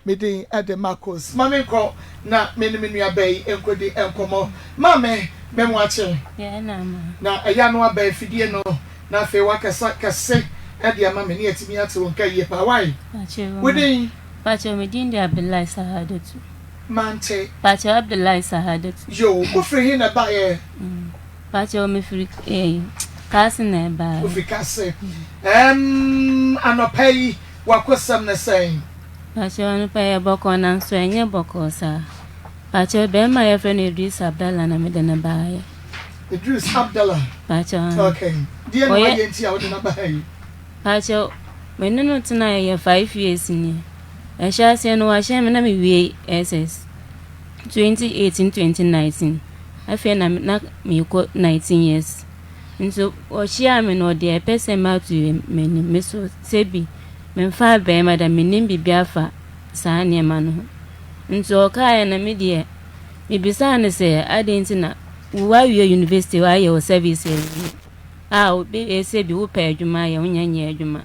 Meeting at the Marcos. Mammy call na many bay and could the Encomo. Mammy, men watching. Yeah, now a young one bay Fidiano, now fe waka say at the mammy near to me at Kay Pawai. Within Pacho Medina Abdullah Sahada too. Mante Pacho Abdullah Sahada too. Yo, go for him about a Pacho me free cousin by Ufficase. And a pay what was some the same. Pacho no pay a book on and so any book or sir. Pacho be my friend Idris Abdallah and Medina by Idris Abdallah. Pacho. Okay. Dear, why didn't you out in a bay? Pacho, when no tonight 5 years in I shall say no, I shall me SS 2018-2019. I feel I'm not me 19 years. And so, or she am no dear person out to me, Miss Sebi. Men fa be madam menim bibiafa saa ne ma no nso ka na media me bisa ne se adenti na wa wi university wa ye service a be se bi wo pa adwuma ye wonyanye adwuma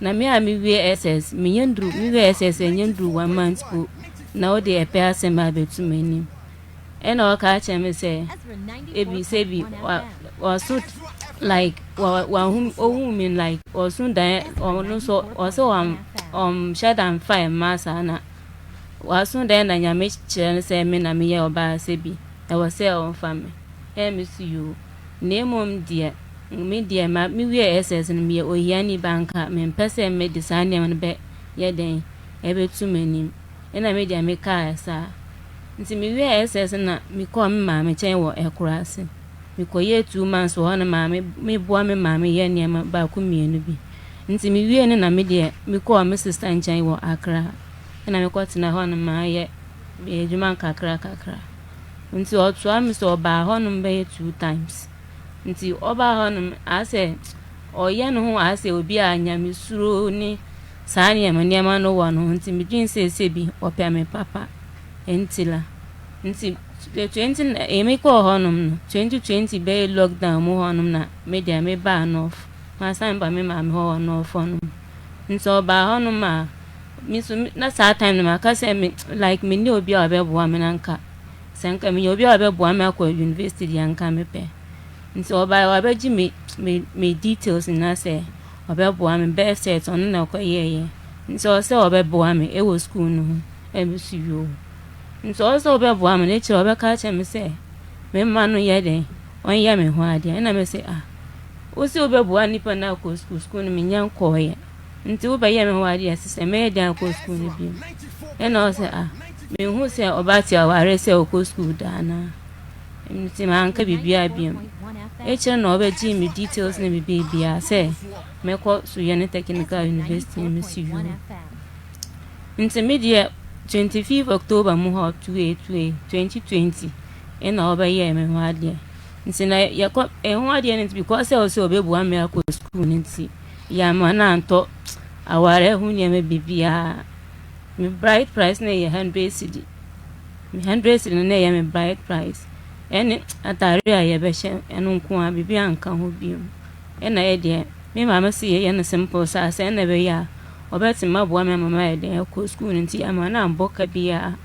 na me a me wi SS me nyandru me wi SS nyandru 1 month ko na o de epe asema betu manim e na o ka che me se ebi se bi wa suit like who mean like or soon that or no so also shed and fire massa na was soon then and ya make say me na me ya oba sebi I was say on family miss you name dear me dear ma me we SS and me oyani banka me person me design am be ye den e be tu manim e na me dear me car sa nti me we SS na me call me ma me chen wo ekurase Mikoye 2 months one mammy, me boy me mammy, yen yama baku me no be. Nti me wie na me de me call me sister nchen wo Accra. Na me kwati na ho na ma ye be adwuma kakra. Nti otu am so ba ho no be 2 times. Nti oba ho no ase oye no ho ase obi anya me suro ni saa niam no wo no nti me dwin se bi opia me papa entila. Nti the 2020 be lockdown mo honum na media me ba enough ma san ba me ma me ho no phone nso ba honum ma mi so na saa time na ka say me like me ni obi a be boa me nanka senka me obi a be boa me akwa university di anka me pe nso ba wa be gi me details na say obi boa me be set on na ko ye nso say obi boa me e wo school no e bi si yo nso also be boa me ne chiro be ka che me say me ma no ye den on ye me ho ade na me say o si obe boa nipa na ko school no me nyan ko ye nti wo be ye me ho ade asese me dan ko school no bi e na o say me hu say obati aware say o ko school da na nti ma anka bibia bi e chiro na obe gi me details na me bibia say me ko so ye ne technical university me si yu nti me dia 25 October mu ho 2020 na oba ye me ho ade nti na ye ko ho ade nti because say obebu am me akọ school nti ya ma na anto aware hu ne me bibia me bright price na ye 100 cedi me 100 cedi na ye me bright price ene atare a ye be hye eno nko a bibia anka ho bi na ye de me mama si ye na simple sa say na be ya obeti mabuwa me mama ye de ko school nti ama na mboka bia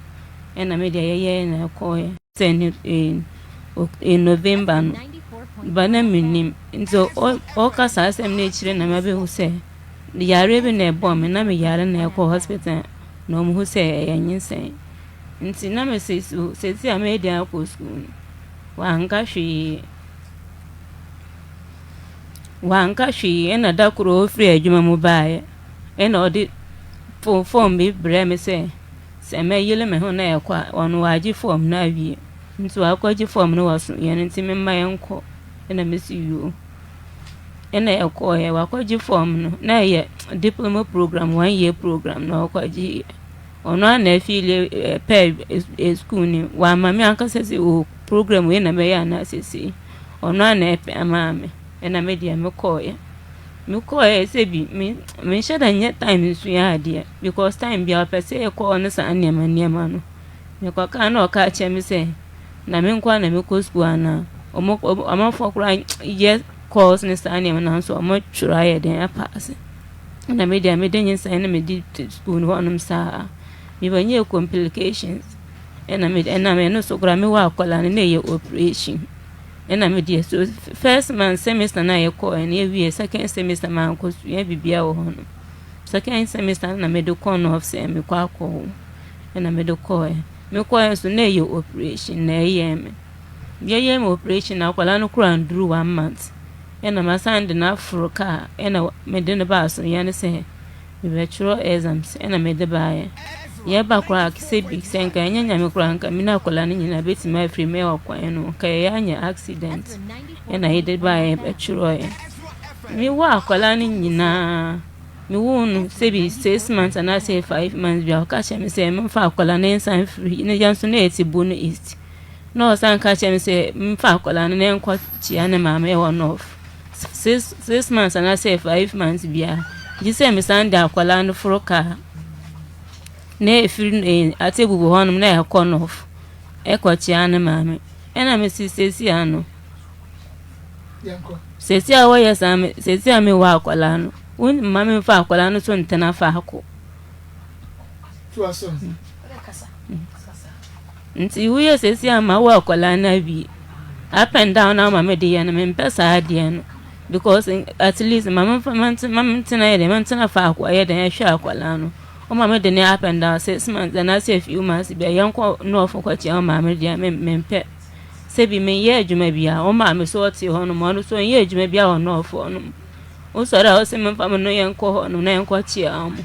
na me de ye na ko ye in November bana minim nso o ka sa asem na chire na mabe hu se yare be na ebo me na me yare na ko hospital no mu hu se ye nyinsen nti na me se ti ama de ko school wa nka hwi na dakuro free adwuma mu baaye na odi form bi bre me se me yele me ho na ekwa onu waji form na wie nti akwaji form no waso ye nti me ma yenko na me si yu na ekọ ye wakwaji form no na ye diploma program 1 year program na akwaji onu na feel pe school ni wa ma me anka se o program we na me ya na sesi onu na epe ama me na me dia me ko ye se bi me shada nye time su ya ade because time bia pese e ko no sa anema no me ko ka na o ka che me se na me nkwa na me ko school ana omo fokura ye course ni sa anema na so omo chura ye den pass na me dia me den yin sa na me di school no onum sa me banye complications and I no so gra me wa akola na ye operation and I made so first man semester na ye call and ye second semester man ko ye bibia wo hono second semester na me do corner of say me kwa ko and I me do call me ko so na ye operation na ye me ye operation na akola no kura nduru 1 month and I send na Africa and I made the bus so yan say me virtual exams and I made the buy ye ba kura kise big senka nya me kura nka me na akola ni na beti my free me okwan no ka ye anya accident and I did buy virtual me wa akola ni nyina me won say be 6 months and I say 5 months bi ka che me say me fa akola na ensan free ne janso na eti bono east no san ka che me say me fa akola na enko chia na ma me won off 6 months and I say 5 months bia ji say me san da akola no froka ne efiri atebubu honum na e konof e kwachia na mame ena me sisi ano yanko sisi awo yesame sisi ame wa akwala no un mame fa akwala no so ntena fa hako tuaso nti uye sisi ama wa akwala na bi up and down na mame de ya na me mpesa ade no because at least mame ntena ye de ntena fa akwa ye de ya hwa akwala no o mama de ne up and down 6 months and I say a few months be yanko no for kwachi o mama de mempe se bi me ye adwuma bia o mama so oti ho no mo no so ye adwuma bia o no for no o so ra o se memfa mo no yanko ho no na yanko chi am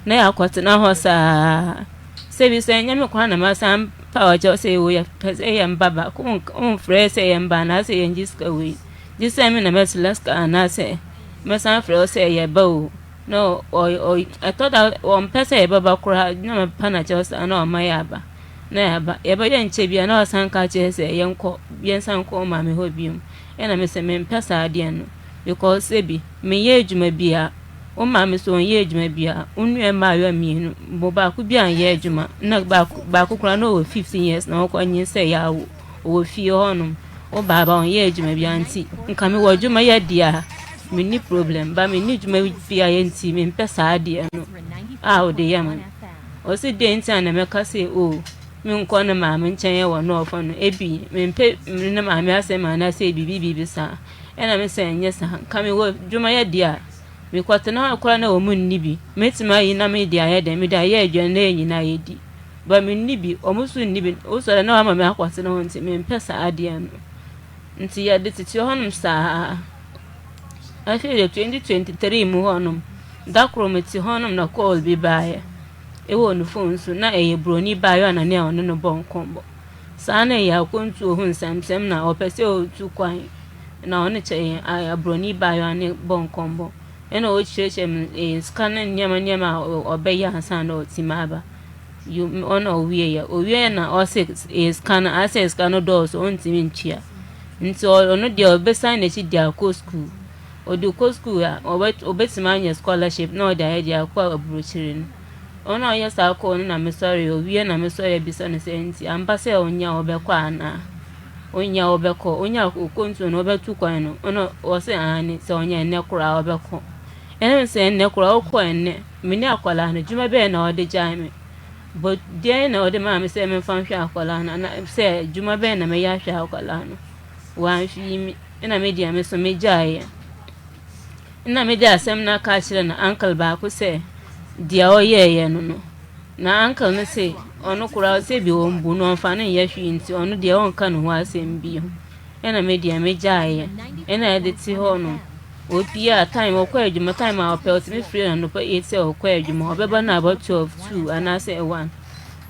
na yakwate na ho sa se bi se nyame kwa na ma sam pa o jo se wo ya pese ye mbaba ko on frɛ se ye mba na se ye njiska we ji se me na meselaska na se me sam frɛ o se ye ba o no I thought that one person e baba kura na me pana chosa na o mayaba na yaba ye ba ye nche bia na o san ka che se ye nko bien san ko ma me ho bium e na me se me pesa ade no because ebi me ye adwuma bia o ma me so ye adwuma bia unu e ma yo mienu bo ba ku bia ye adwuma na ba ku kura no 15 years na o ko nyi se ya o fie honum o baba on ye adwuma bia nti nka me wo adwuma ye dia me ni problem ba me ni djuma bia ye nti me mpesa ade no o de yam o se de nti ana me ka se o me nko na ma me nchen ye wo no ofo no ebi me mpe me na ma me ase ma na se bibi sa e na me se nye sa ka me wo djuma ye dia me kwate na akora na o mu ni bi metima yi na me dia ye de me da ye adwa na enyi na ye di ba me ni bi o musu ni bi o so na ma me akwate na nti me mpesa ade no nti ya de titi honum sa I feel 2023 mu honum da krometi honum na call bi bae e wo no phone so na eye broni bae na ne ono no bon kombo sa na ya kontu ohun samsem na opese o tu kwan na ono che ya broni bae na bon kombo e na o chechem scan nyama obeya hasan na otimaba you ono owie na o scan access scan do so ontimi nchia nti ono de obesa na chi dia ko school odu ko school ya obetima anya scholarship na oda ya dia kwa abrochirin ona ya sa ko na me sorry owie na me sorry bisa no senti ambase onya obekwa ana onya obekọ onya okontu na obetu kwan no ona o se ani se onya enne kura obekọ ene se enne kura okọ enne me ni akwala na juma be na ode jame but dia na ode ma me se me fan hwa akwala na se juma be na me ya hwa akwala no wan fi mi ina me dia me so me jaye ina me dia asem na ka kire na uncle ba ku se dia o ye no na uncle ne se onu kura se bi o mbu no fa na ye hwi nti onu dia on ka no ho asem bi ina me dia me jaye ina de ti ho no o pia time o kwa adwuma time a opelt me free na no pa 8 se o kwa adwuma obeba na about 12 2 ana se 1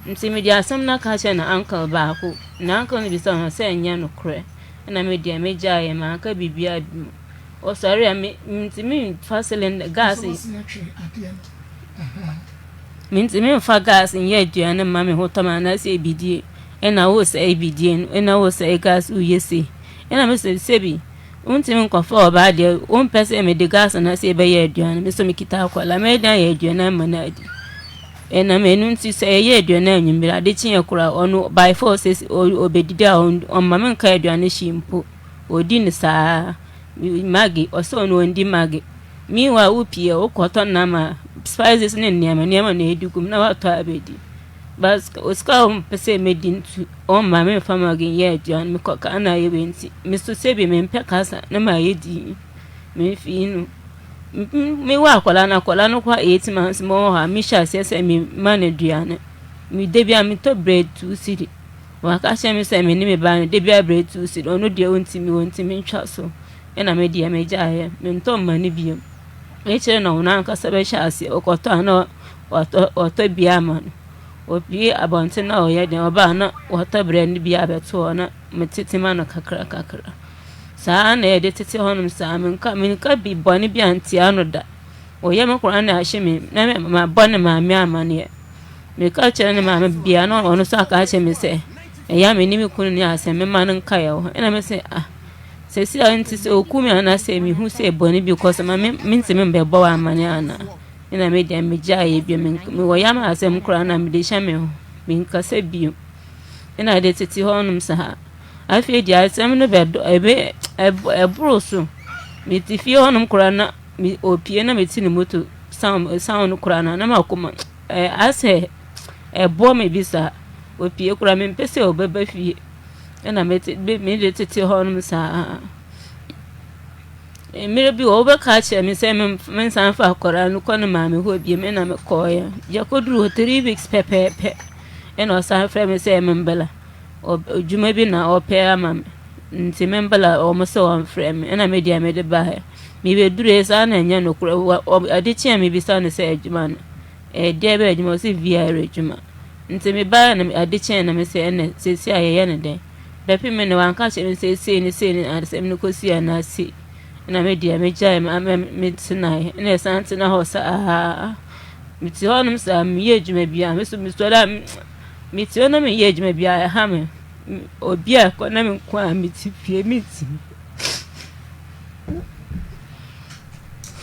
nti me dia asem na ka kire na uncle ba ku na uncle ne bi se no se nya no kre ina me dia me jaye ma ka bibia o sorry me ntimi facilin gas ntimi fa gas nye aduane ma me hotama na se ebidie ena wo se ebidie ena wo se gas uyese ena me se sebi ntimi nkofo oba de on pese me de gas na se be ye aduane me so me kita akwala me dan ye aduane ma na adi ena me nu nti se ye aduane anwumbira de chin yakura onu by force obedida on ma me nka aduane shimpo odi ni saa magi oso no ndi magi miwa upie okoto na ma spices ne niama na edugum na wato abedi bas oska pese medintu o ma me fama gen ye aduan me koka na ye benti me so se bi me mpe kasa na ma ye di me fi nu me wa akwala no kwa 8 months mo ha me sha se me man aduan me de bia me to bread 2 cedi wa ka se me se me ni me ba no de bia bread 2 cedi ono de onti me ntwa so na me dia me ja ye me nto ma ni bia e chere na una nka se be sha se okoto ana oto bia ma no obi abonte na oye de oba na oto brand bia beto na metete ma no kakra saa na e de tete honum saa me nka bi boni bia nti anu da oye me kora na ahye me na me ma boni ma me amane me ka chere ne ma me bia no ono so aka ahye me se eya me ni me kunu ni ase me ma no nka ye ho na me se se si anti se okumi ana se mi hu se boni bi ko se ma me nti me be bo wa amane ana ina me dia me jaye bi me wo yama asem kura na me de hya me ho me nkasa bi ina de tete honum sa afi dia asem no be do ebro so me ti fi honum kura na me opie na me ti ni moto sound kura na ma kuma ase ebo me bi sa opie kura me mpese obeba fi ina me de tete honum sa mere bi oba ka che me se me san fa akora no kono ma me ho bi me na me koya ya koduru 3 weeks pepepe eno san fra me se me mbela ojuma bi na ope ama me nti me mbela o mo se on fra me na me dia me de ba me be dure sa na nya no kura ade chia me bi sa no se ejuma no de be ejuma se via ejuma nti me ba na ade chia na me se ene se si ayeye ne de da pi me ne wan ka che me se ni ade me no kosi ana si na me dia me jai me tonight na santi na ho sa mi ti honum sa mi ye djuma bia me so mi so da mi ti ona me ye djuma bia ha me obi a ko na me kwa mi ti pie mi ti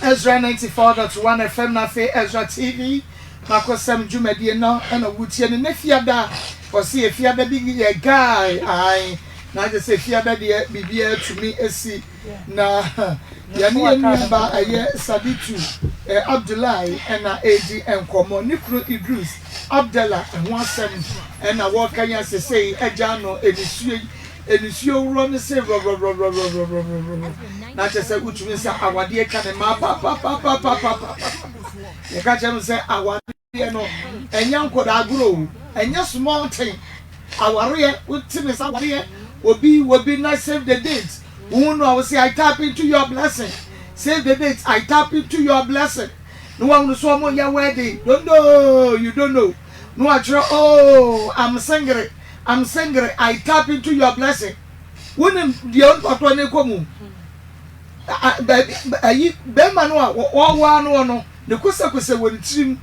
Ezra 94.1 FM na fe Ezra TV makosam djuma die no na wutie ne fiada o se fiada bi ye guy ai na je se fiada de bibia tumi esi na yani emba aye Saditu Abdullahi na AD enkomo nikru Idris Abdallah ho asem na wo kanya sesei eja no enisuo wuro ne se na je se utumi se awade ka ne ma pa ye ka je se awade no enya nkoda aguro enya small thing aware utimi se aware obi na save the date. Uno, I will say, I tap into your blessing. Save the date. I tap into your blessing. No one will show me your wedding. Don't know. You don't know. No, I try. Oh, I'm singing. I tap into your blessing. When the old patron come, Bema no, or one no. The kusa kusa when trim.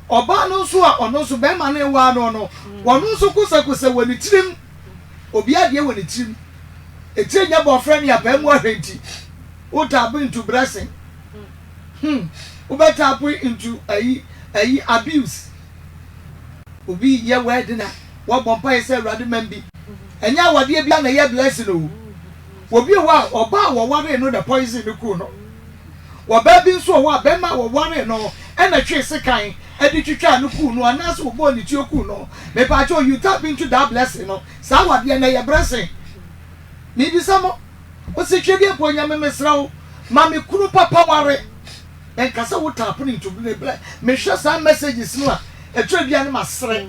Oba no so ono so Bema no one no. One so kusa when trim. Obia dia when trim. A change your friend ya Bema henti. O tap into blessing. Uba tap into a abuse. Obi ye wedding. What bumpire said rather membi. And ya what dear be a blessing. Obi wa oba wa one no the poison the kuno. Wa baby so wa Bema wa one no and a trace kind. And did you try no kuno and that's what born it your kuno. Me pacho you tap into that blessing. No, sawa dia na your blessing. Maybe some what's the trivia point ya memesrao. Mammy kunu papa ware. And kasa what happening to be black. Me share some messages no. A trivia ma sre.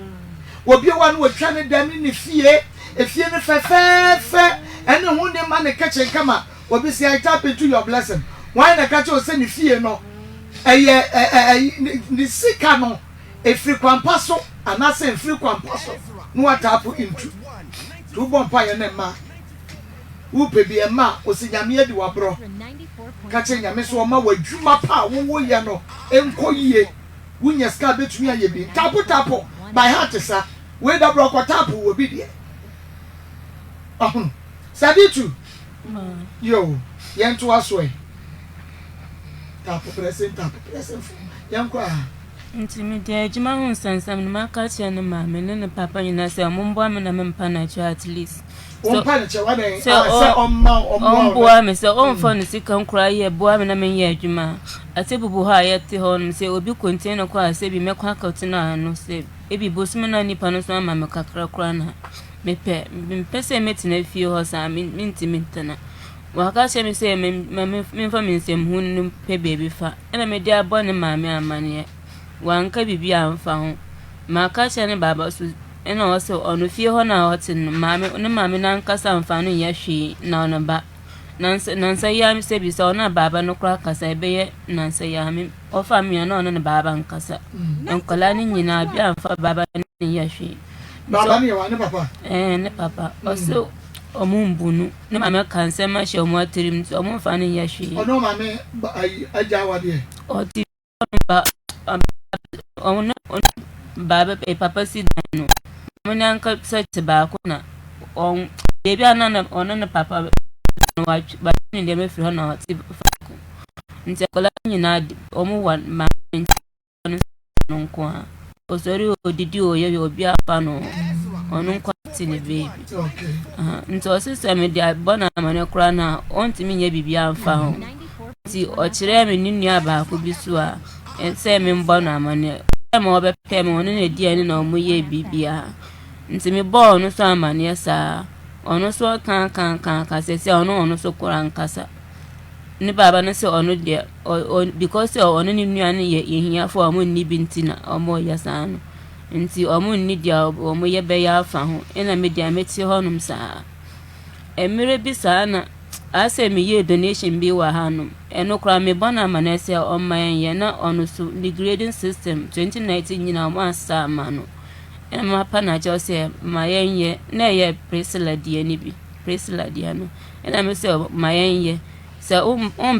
Will be one who trying them in the fear. If you're fair, and the one man the catch and come up, will be say I tap into your blessing. Why the catch will send you fear no? The sick no, a frequent parcel, and not saying frequent parcel. No what tap into 2 bonfire and ma. Who be a ma, was in Yamia do a bro. Catching a miss or ma with Juma pa, who yano, and call ye. When your scar between me, you be tapo. My heart is a where the block or tapu will be there. Saditu, yo, young to us way. Tapu present, young cry. Intimidate Jima Sons and Marcus and the mamma and the papa in us, a mumboman and panacha at least. So, on boy, Mr. On phone is come cry a boy and a man yet, Juma. I say, Buha yet the home say, will be contained or quite say, be make quack out no say. ebi bosum na nipa no so ama me kakra kra na mepɛ se metina fie ho sa minti mintana waka che me se me fa me nsem hu no pɛ bebi fa na me dia bɔ ne maame amane wanka bibi amfa ho maka che ne baba so ena wo se ono fie ho na hotin maame na nkasa amfa no ya hwe na ono ba nansa ya mi se bi so na baba no kra kasa ebe nansa ya mi ofa mi na ono ne baba nkasa enkola ni nyina bi amfa baba ni ya hwe baba ni wa ne papa ne papa oso omumbunu ne mama kanse ma hye omo atirim ti omo fa ni ya hwe ono mame aja wade oti ba ono baba papa si dan no mo nan ka search ba ko na on bebi anana ono ne papa no wa ba ni de me firi ho na oti fa ko nti kola nyina omo wa ma no nko a osori odidi oye obi afa no onu nko ti ne baby okay nti osese me dia bona amane kra na ontimi nya bibia amfa ho nti o kire me ninu aba ko bi so a ense me mbona amane ma obepɛ me onu ne dia ni na omo ye bibia nti me bo onu so amane sa onu so kan sese onu so kura nkasa ni baba no se onu dia because onu ni nua ne ye hia fo omo ni binti na omo ya san nti omo ni dia omo ye be ya afa ho ena me dia meti honum sa emire bi sa na ase me ye donation bi wa hanum eno kra me bona manese o man ye na onu so the grading system 2019 nyina omo asa ma no ena ma pa na jo se ma ye na ye Priscilla dia ni bi Priscilla dia no ena me se ma ye se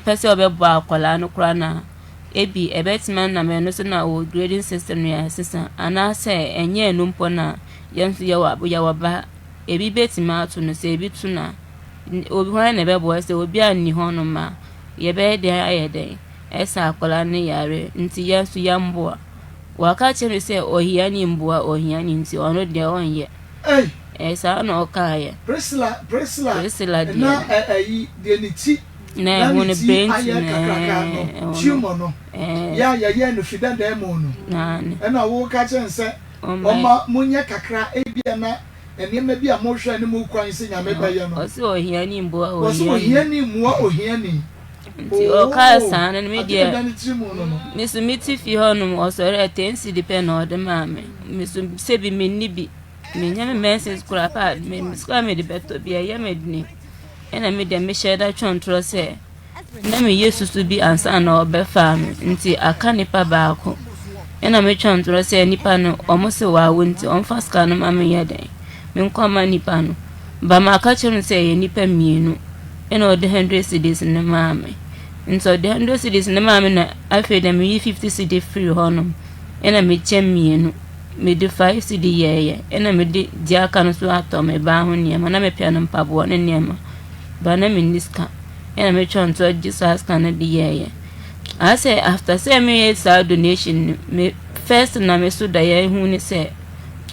pese obebo akola no kra na ebi ebetman na me no so na o grading system ya sisa ana se enye enu mpo na yensu ya waba ebi betima atu no se ebi tu na obi hwan na bebo se obi ani ho no ma ye be de ayede esa akola ne yare nti yensu ya mboa waka chere se ohia ni mboa ohia ni nti ono de onye esa na okaye Priscilla na ayi de ni ti na woni brain no tumor no ya no fida da mo no na wo ka chense oma munye kakra ebia na enema bi a mo hwa ne mu kwan se nyame baye no oso ohia ni mboa ohia ni muo ohia ni nti o ka san na media misu miti fi honum osore tensi depend on the mame misu sebi minni bi menyame message kura pa me skwa me de beto bi ya medni ena me de me share da chontro se na me yesusu bi ansa na obefa me nti aka nipa baako ena me chontro se nipa no omose wa wonti onfa ska no mame yeden me nkoma nipa no ba ma aka chiru se ye nipa mienu ena o de 100 cedis ne mame nti de 100 cedis ne mame na afi de me 50 cedis free honum ena me chem mienu me de 5 cedis ye ena me de dia kan so ato me ba ho niema na me pia no mpabo ne niema bana miniska ena me chonto Jesus can be ye I say after say me sa donation me first na me so da ye hu ni say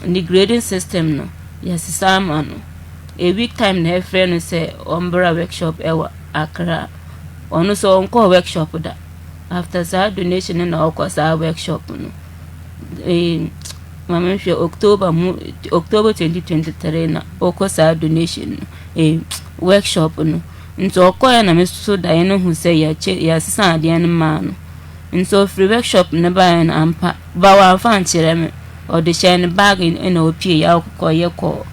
the grading system no yes sama no a week time na friend say ombra workshop ewa Accra onu so onko workshop da after sa donation na okwa sa workshop no mama hwe October 2023 na okwa sa donation workshop no nso okoya na meso da ye no hu se ya sisa ade an ma no nso free workshop ne ba na ampa ba wa fan kire me o de share ne bag na opie ya koye ko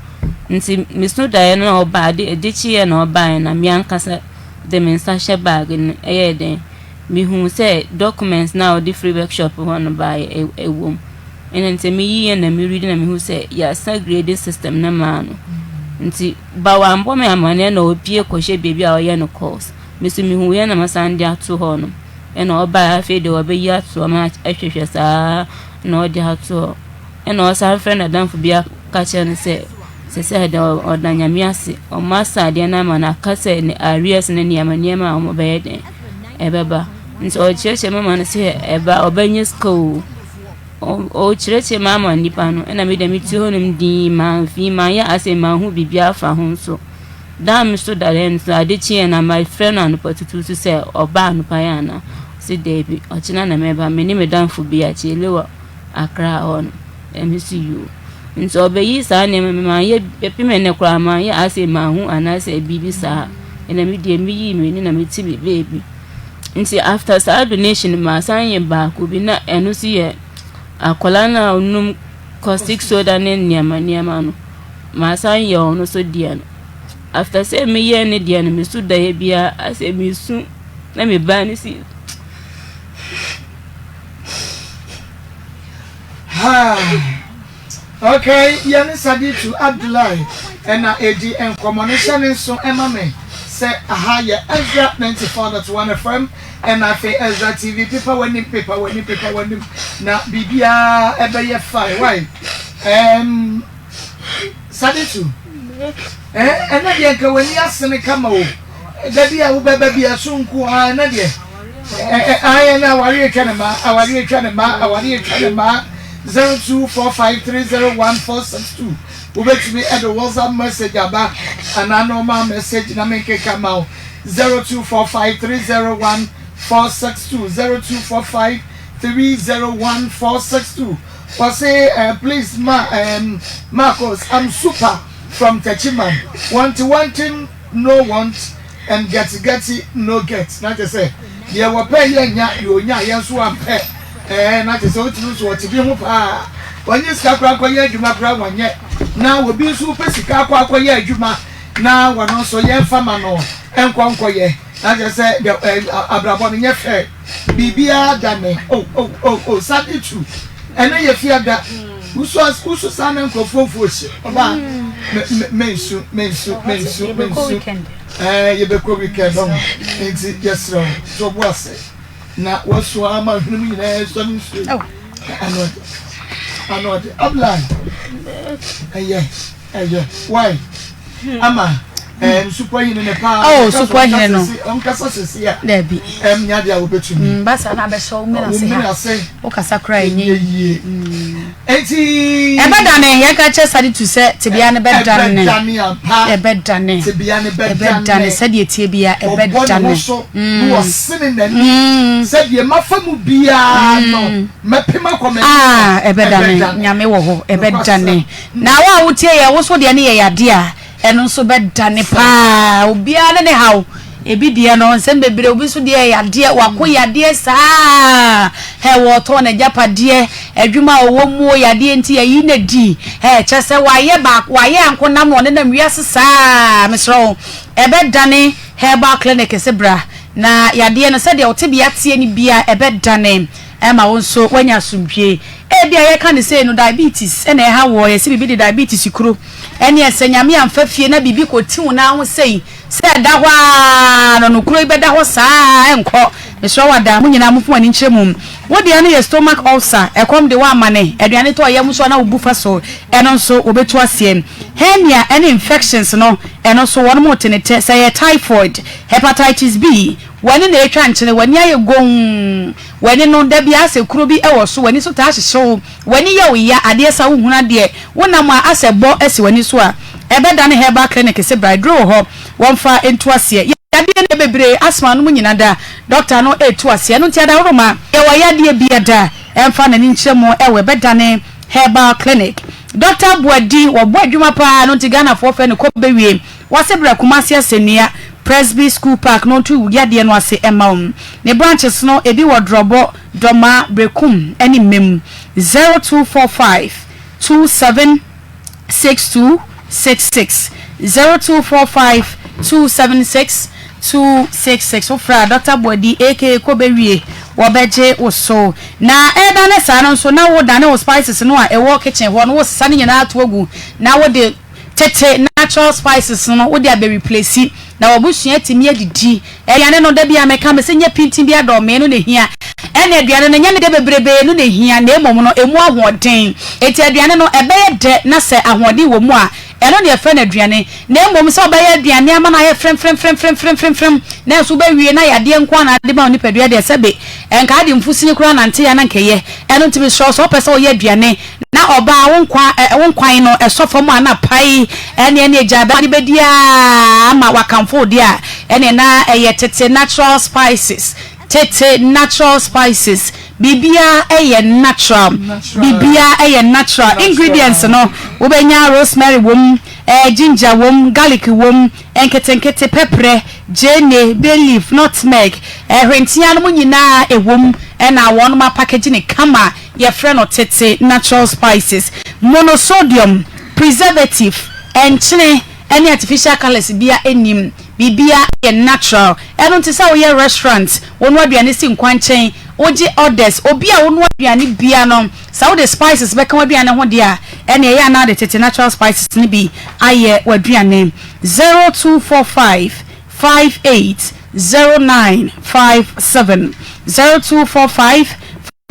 nti meso da ye no oba de chi ye na oba na mi ankasa de mensa she bag ne ye den mi hu se documents na o de free workshop ho no ba ewom nti mi yi na mi read na mi hu se ya sa grading system na ma no nti ba wa mbo me amane na opie kohye bebi a oye no course misu mi hu ye na masande ato ho no ena oba afi de obeyi ato ma ahwehwe saa na odi ato ena osa friend adamfo bia ka che ne se de odanyame ase o masa de na ma na ka se ne areas ne niema o be de ebeba nti o cheche mama ne se eba obanye school o chireche mama nipa no ena me de miti honum din ma fi ma ya ase ma hu bibia fa ho so dam so daren so ade chi na my friend anu patutu so say oba anu pa ya na si debi o china na meba me ni me dan fu bia chi lewa Accra on MCU nti obeyi saa ne ma ye epime ne kra ma ye ase ma hu anase bibi saa ena me die me yi me ni na me ti be baby nti after saa donation ma san ye ba ko bi na eno si ye akola na onum caustic soda ne niama no ma san ye ono so dia no after say me ye ne dia no me su da ye bia ase me su na me ba ni si Okay, yani sadi to Abdullahi and Edi and combination so Emma me say aha ya Ezra 94.1 FM and I say Ezra TV paper when na bibia ebe ye fine why sadi to and na ye ka when ya sene kama o da bia wo beba bia so nko ha na de I na wari kanema 0245301462. Ubet me at the WhatsApp message about an normal message na make come out 0245301462 0245301462. Say please Marcos, I'm super from Techiman. Wanting no want and get no get. Not to say there were pay you so am pay na te so tinu so ti bi ho pa wanye sika kwa kwa ye adwuma kra wanye na wo bi so pe sika kwa ye adwuma na wono so ye fama no enko ye na je se abrabo ne ye fe bibia dane oh sadi tu ene ye fi ada usu sana enko fofo hye oba mensu ye be ko weekend on nti yes no so boase na wasu ama hunu nyina so nsu anode ablan why ama super hine ne pa super hine no on kasa sesi ya da bi nya dia wo betumi basa na be so mi na se o kasa kra enye enti ebedane ye ka che sadi to se tibia ne bedane ebedane tibia ne bedane se die tie bia ebedane wo sene nani se die mafamu bia no mepema comment ebedane nyame wo ho ebedane na wa wo tie ye wo so de ne ye yade a eno so bedane pa obia ne hawo ebi dia no nsem bebre obi so dia yade wakoyade saa he wo to na japade adwuma owo mu yade nti yi na di chese waye ba waye ankonam no ne na wiase saa mesro ebedane herbal clinic sebra na yade no se dia otebia tie ni bia ebedane ema wonso wanya sumpie ebia ye ka ne say no diabetes ena ha wo ye se bibi diabetes kuro ene esanyame amfafie na bibi ko tiwu na ho sei se da hwa no kuro ibeda ho saa enko mesro wada mu nyina mfu ani nkyeremu wo de ane ye stomach ulcer ekom de wa amane aduane to ye muso na obufa so eno nso obetu asiem hernia any infections no eno so won mo tenete say typhoid hepatitis B wani na etwa nkyene wani aye gon wani no da bia ase kuro bi ewo so wani so ta hyehyew wani ye oya ade sa wo huna de wonam a asebo ese wani so a ebeda ne herbal clinic se bridro ho wonfa entu ase yade ne bebre asma no nyina da doctor no etu ase no ntia da woroma e wayade bia da emfa na ni nkyeremo ewe beda ne herbal clinic Dr. Buadi wo bo adwuma pa no ntigana fo fe ne ko bewie wasebra kumase asenia Presby School Park no to yade no ase emaum ne branches no ebi wo drobo doma brekum eni mem 0245 276266 0245 276266 ofra Dr. Buadi aka Kobewie wo beje oso na eda ne sa no so na wo da ne wo spices no a ewo kitchen ho no wo sisa ne nyina atogu na wo de tete natural spices no wo de abe replace na wobusua timi adidi eyane no da bia meka me senye pintin bia do me no ne hia ene aduane no nyane de bebrebe no ne hia na emom no emu ahoden eti aduane no ebeye de na se ahoden wo mu a eno ne efe na aduane na emom se obeye aduane ama na ye frem na so be wie na yade nko na de ba oni padua de sebe enka de mfusini kura na nte ya na nkeye eno ntimi so pese o ye aduane na oba wonkwan no esofo mu ana pai ene ejaba de bedia ama wakamfo dia ene na tete natural spices bibia eye natural bibia eye natural ingredients no wo benya rosemary wom ginger wom garlic wom enketenkete pepper jene bay leaf nutmeg hwentia no nyina ewom na won ma package ne kama ye friend no tete natural spices monosodium preservative enchine any artificial colors bia enim bibia ye natural eno nti sa wo ye restaurant wonu aduane si nkwanchen oji orders obi a wonu aduane bia no sa wo the spices be kan aduane ho dia ene ye na the tete natural spices ni bi aye waduane 0245 580957 0245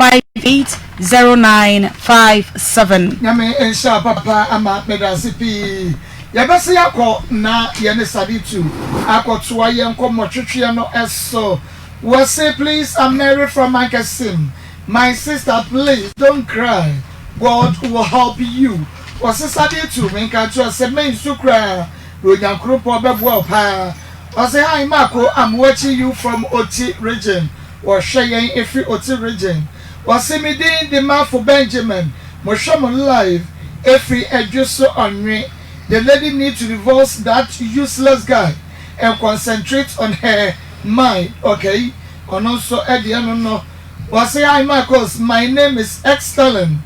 580957 nyame ensha papa ama medasipi yabese yakọ na yene saditu akotoa yenko motwetwe no eso we say please I'm Mary from Magasin my sister please don't cry God will help you was saditu me kan to say me sukra rojankro po bebo pa was say hi Marco I'm watching you from Oti region or Sheyen Efi Oti region was say me din the man for Benjamin mo show mo live Efi Ejuso onwe. The lady needs to divorce that useless guy and concentrate on her mind, okay? And also, at the end, no. Well, say hi, Marcos. My name is Excellent.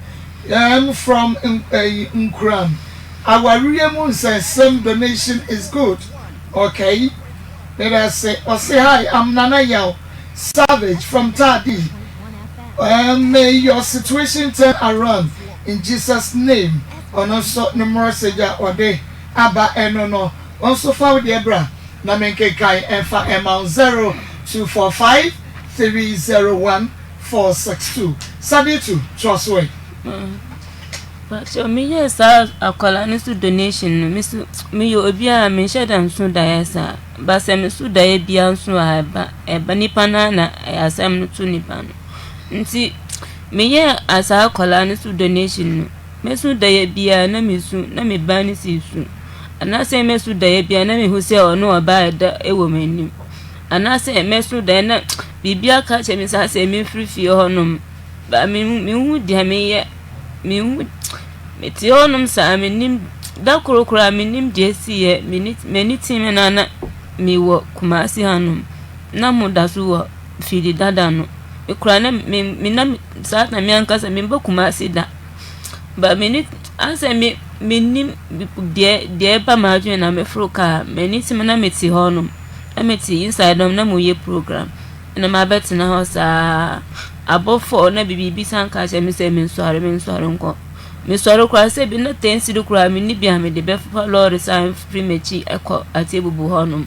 I'm from Nkran. Our Riamun says some donation is good, okay? Let us say, hi, I'm Nana Yao Savage from Tadi. May your situation turn around in Jesus' name. Ono so numerous seja ode aba eno no onso fa we ebra na menke kai enfa amount 0245 301 462 sabitu trustway but so me yes akola ni su donation me yo obi a me shedam so da yesa ba se me su da e bia so eba nipa na asem no tu nipa no nti me ye asa akola ni su donation mesu da ye bia na mesu na me ba ni sisu anase mesu da ye bia na me hu se ono oba da ewo manim anase mesu da na bibia ka che me sa se me frifie honum ba me hu dia me ye me hu me ti honum sa me nim da kurokura me nim de si ye me ni ti me na me wo kumasi hanum na mu da su wo fidi dada no e kura na me na sa na me anka sa me ba kumasi da ba minute answer me nim de ba maju na me froka minute me na meti honum ameti inside dom na moye program na ma bet na ho sa abofo na bibi sanka che me se me nsoare nko me soro kwa se bi na tensi du kwa me ni bia me de be fa lord sign free mechi ekọ atebubu honum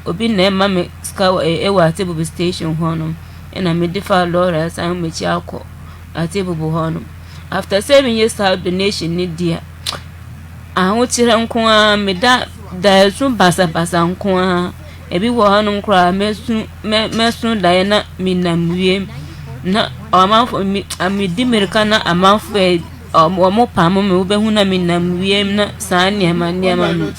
obi na ma me ska wa atebubu station honum na me de fa lord sign mechi akọ atebubu honum after 7 years start donation ni dia ahụ tire nko a me da su basa nko a ebi wo hanu nkra mesu da na minamwie na amanfo mi di merika na amanfo omo pam me wo behu na minamwie na sane ma no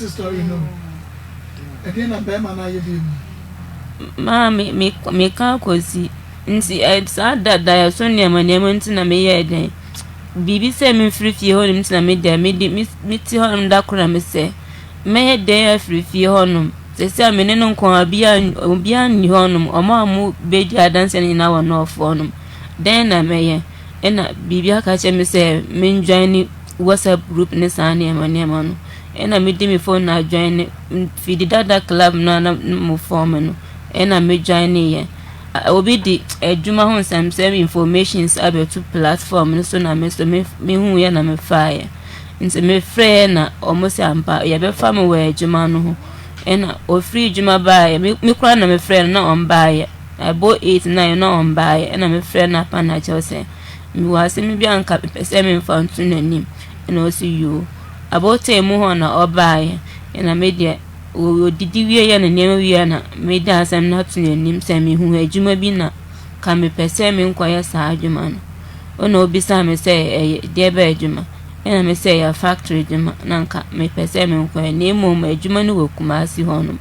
ma me ka kosi nti sa da so ne ma nti na me ye den bibi se me frifie honum tina me dia me ti honum da kora me se me de frifie honum se se me ne no kon abia ni honum omo beji adanse ni na wono of honum den na me ye ena bibi aka che me se me join ni WhatsApp group ne sane ma no ena me di me phone na join fidi dada club na mo form no ena me join ni ye obi di ejuma ho some informations about to platform so na me hu ya na me fire nti me frɛ na almost ampa ya be fa me we ejuma no ho ena o free ejuma ba ya me kura na me frɛ na on ba ya abo 89 na on ba ya ena me frɛ na pa na chose mi wase me bia nka pese me mfa ntu nanim ena o si you abo temu ho na oba ya ena me dia o didi wie ya na nema wie na me da asem na tu nanim se me hu ejuma bi na ka me pese me nkwaya sa adwuma no ona obi sa me se de ba ejuma ena me se ya factory ejuma na nka me pese me nkwaya na emo ma ejuma no wo Kumasi honum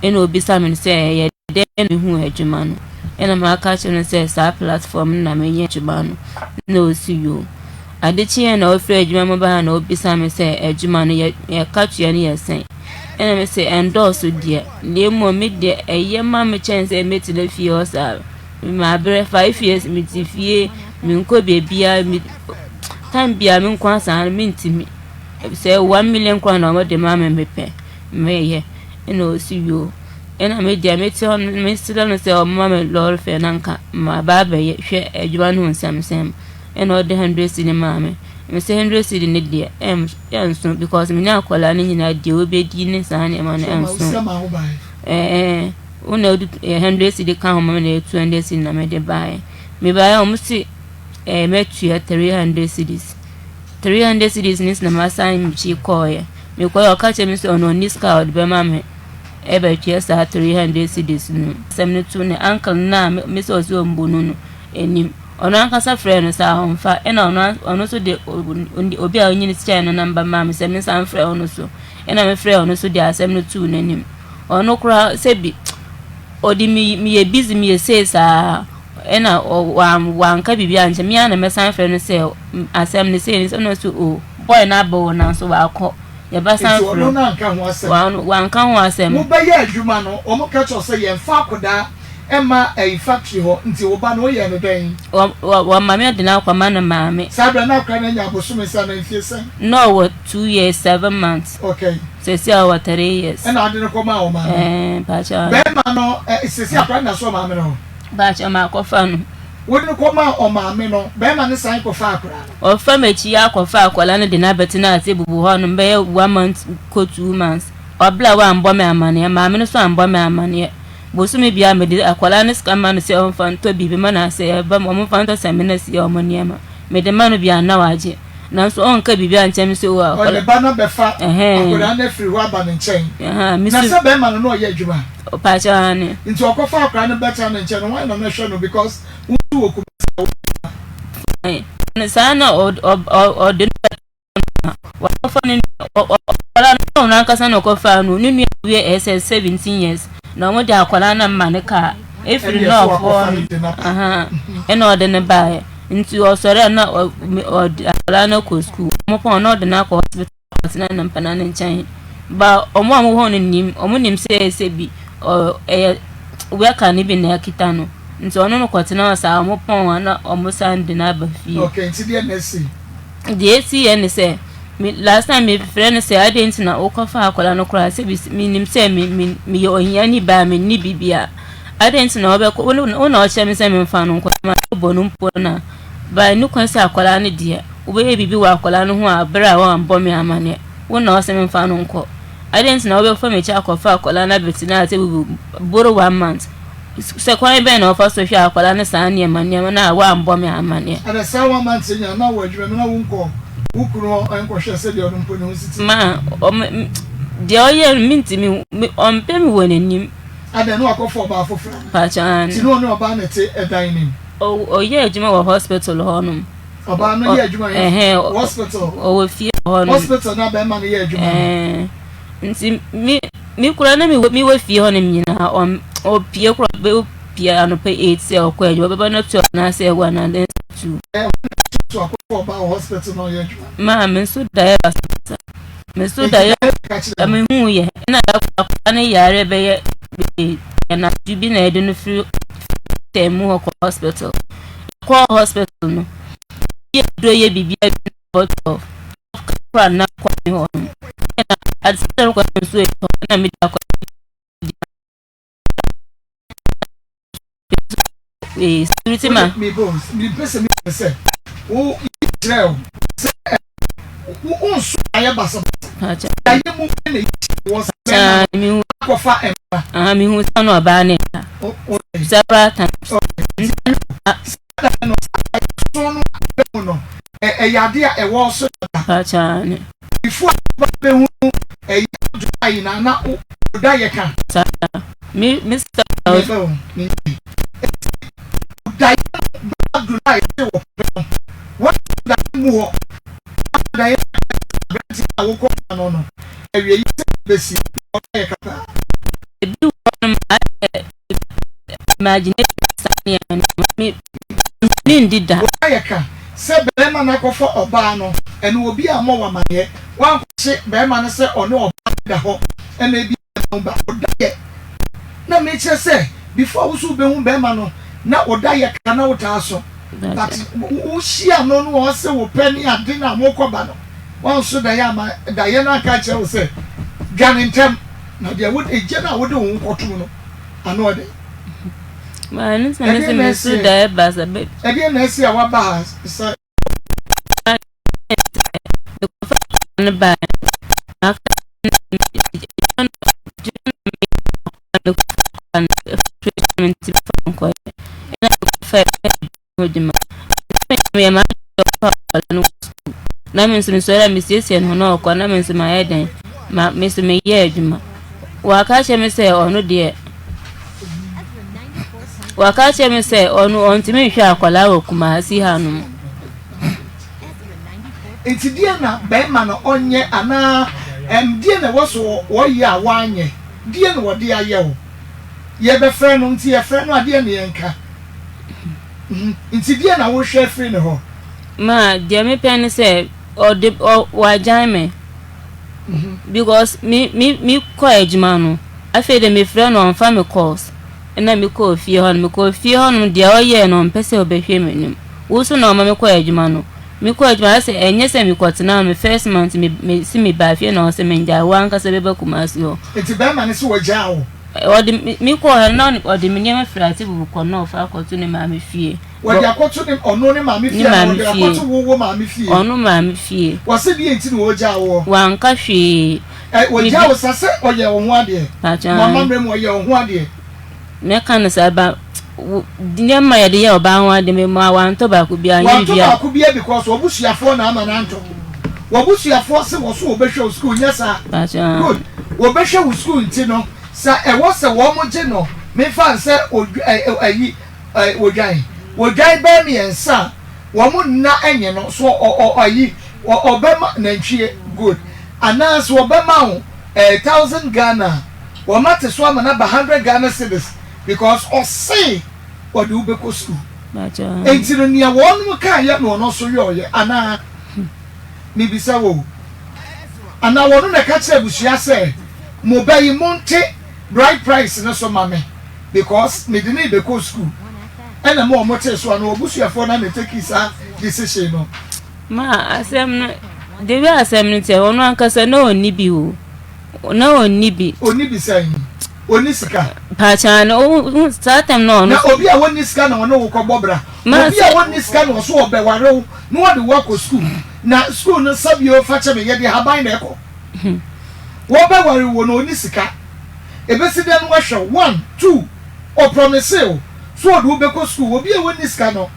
ena obi sa me se ya de me hu ejuma no ena ma catch no say sa platform na menye adwuma no na osiyo adechi na ofre adwuma mo ba na obisa me say adwuma no ye catch ya ne yesen ena me say endorse dia le mo me de eye ma me chance me ti le fie osa ma bere 5 years me ti fie me nko bebia me time bia me nko asa me ntimi say 1 million kwa na mo de ma me mepe me ye ena osiyo ena me dia me ti on me still no say o ma me lord fe nanka ma ba be ye hwe adwuma no nsam ena o de 100 cedi ma me say 100 cedi ne dia enso because me na akola ne nyina dia obedi ne san ne ma no enso una 100 cedi kan ho ma na 200 cedi na me de buy me buy o musi metua 300 cedis 300 cedis nis na ma san mi chi koye me koye o ka che me so no niska o de be ma me ebe tia sa 300 cedis no semne tu ne uncle na me so so mbunu no enim ono ankasa frɛ no sa honfa ena ono so de obi a onyi ne tia no number ma me se me san frɛ ono so ena me frɛ ono so de asɛm no tu nanim ono kura se bi odi mi ye busy mi ye say sa ena wanka bibi anche mi ana me san frɛ no se asɛm ne se ono so o boy na bo na so wa akɔ ye ba san frɛ wanka ho asɛm mo ba ye adwuma no o mo ka cho se ye mfa akoda Emma a factory ho nti wo ba no ye no den wa mama de na kwa mana mama sabra na kwa na nya bosume sa na fiese no what 2 years 7 months okay sesi a 3 years and ade no koma o ma pacha be ma no sesi akwa na so ma me no pacha ma kofa no wodi no koma o ma me no be ma ne san kofa akwa o fa mechi ya kofa akwala no de na betina ate bubu ho no be 1 month ko 2 months obla wa mbọ me amane ma me no so mbọ me amane bosumi bia me de akwala ne skama no se on fanto bibi mana se ba mo fanto se me na se o mo niema me de manu bia na waje na so on ka bibi anchem se o akwala ba na be fa akwala na free wa ba ne nchen na se be ma no ye adwuma o pa cha ne nti okofa akwala ne beta ne nchen no why na hwe no because wu oku ne sana o de wa fa ne akwala no na kasa no kofa no ninu we SS 17 years na mo de akwala na mma ne ka efiri na ofo ena ode ne bae nti o sore na akwala na ko school mo pon na ode na ko hospital na mpana ne nchan ba omo ho ne nim omo nim se bi we ka ni bi na kita no nti ono no kwatena sa mo pon na omo sande na ba fi okay nti de na si de si ene se last time me friend say I didn't na okofa akwala no kura se mi nim se mi ohia ni ba mi ni bibia I didn't na obe ko na o che mi se mi fa no kwa ma bonu mpo na ba ni kwan se akwala ne dia obe bibi wa akwala no ho abra wa mbo mi amane wo na o se mi fa no nko I didn't na obe fa me cha akofa akwala na betina ate boro 1 month se kwan be na ofa so hwa akwala ne sa ne ma na wa mbo mi amane ada sa 1 month nya na wa adwuma na wo nko ukuro enkohwe se de odumpo ne hositi ma de oye minti mi ompe mi wonanim ada no akofo ba afofra pacha ti no no ba na te edan nim oye adwuma wo hospital honum oba no ye adwuma hospital o fie honum hospital na be ma no ye adwuma nti mi kura na mi wo fie honum nyina o pie kura be pie ano pe 8 se o kwa adwuma be na 12 na se wa na 2 to akofo ba hospital no ye adwuma ma me so da ya basa me so da ya me hu ye na akwa na yare be ye na dubi na edu no free temu hospital kwa hospital no ye do ye bibia bottle kwa na kwa mi ho na adisa kwa so e na mi da kwa security man mi pese mi pese o Israel se o so aya basa acha aye mu ne wo sa mi ko fa emba mi hu sa no ba ne several times no yade a ewo so acha ne before ba be hu ai na o da ye kan mi Mr. da do na e wo what da mu ho da ye awo ko no ewie yi besi o ye kata ebi won ma imagine Din dida. Wayeka. Se bema na kofo oba no ene obi amo wa maye wan kye bema na se one oba da ho ene bi ba odaye na me kye se before wo so be hu bema no na odaye ka na wota so but wo hia no no wo se wo pani ade na mo koba no wan so da ya ma da ye na ka kye wo se dwanentem na de wo eje na wo de wo nkoto no ano ode Ma ni se me su da ba sa be. E bi na esi a wa ba sa ne ba. Na me se so ra me siesie no na okwa na me se ma yeden ma me se me ye adwuma wa ka che me se ono de waka che me se onu ontime hwe akwala okuma si hanum enti na be ma no onye ana die na wo so wo ye a wanye die na wo de aye wo ye be frɛ no nti ye frɛ no ade na ye nka enti die na wo hwe frɛ ne ho ma de me pen se o de wa jaime because me ko ejuma no afi de me frɛ no on fa me course na me ko fie hon de o ye no mpese obehwe menim wo so na o ma me ko ejuma no me ko ejuma se enye se me kwotena me first month me si me ba fie na o se me nja wa nka se bebe kumasi ho enti be ma ne se wo ja wo o de me ko na o de me nyame frati bu ko no fa akoto ne ma me fie wo de akoto ne ono ne ma me fie o de akoto wo ma me fie ono ma me fie wo se bi enti no wo ja wo wa nka hwe wo ja wo sase o ye wo ho ade mama mre mo ye wo ho ade me kan sa ba nyama ya de ya oba ho ade me ma wa nto ba ku bia yin bia wa ku bia because obusuafo na ama na nto obusuafo se wo so obehwe school nyasa good obehwe school nti no sa e wo se wo mo je no me fan se ayi wodwan ba mi ensa wo mo na enye no so ayi obema na ntwie good anas obema ho 1000 Ghana wo mate so ama na 100 Ghana cedis because o say what do be ko school enti no nia won mu ka ya no so ye ana mi bisa wo ana wonu na ka kire busia se mo bayi monte bright price na so mame because me didn't be ko school ena mo te so ana obusuafo na me take isa decision no ma asem no de bi asem no te wonu ankasa na oni bi o na oni bi sai oni sika pa no satem no na obi a woni sika na wono ko bobra obi a woni sika na so obeware no wo de work school na school no sabio fa che me ye de haban na eko wo beware wo no oni sika ebesi den wo hwe 1 2 o promise so do be ko school obi a woni sika no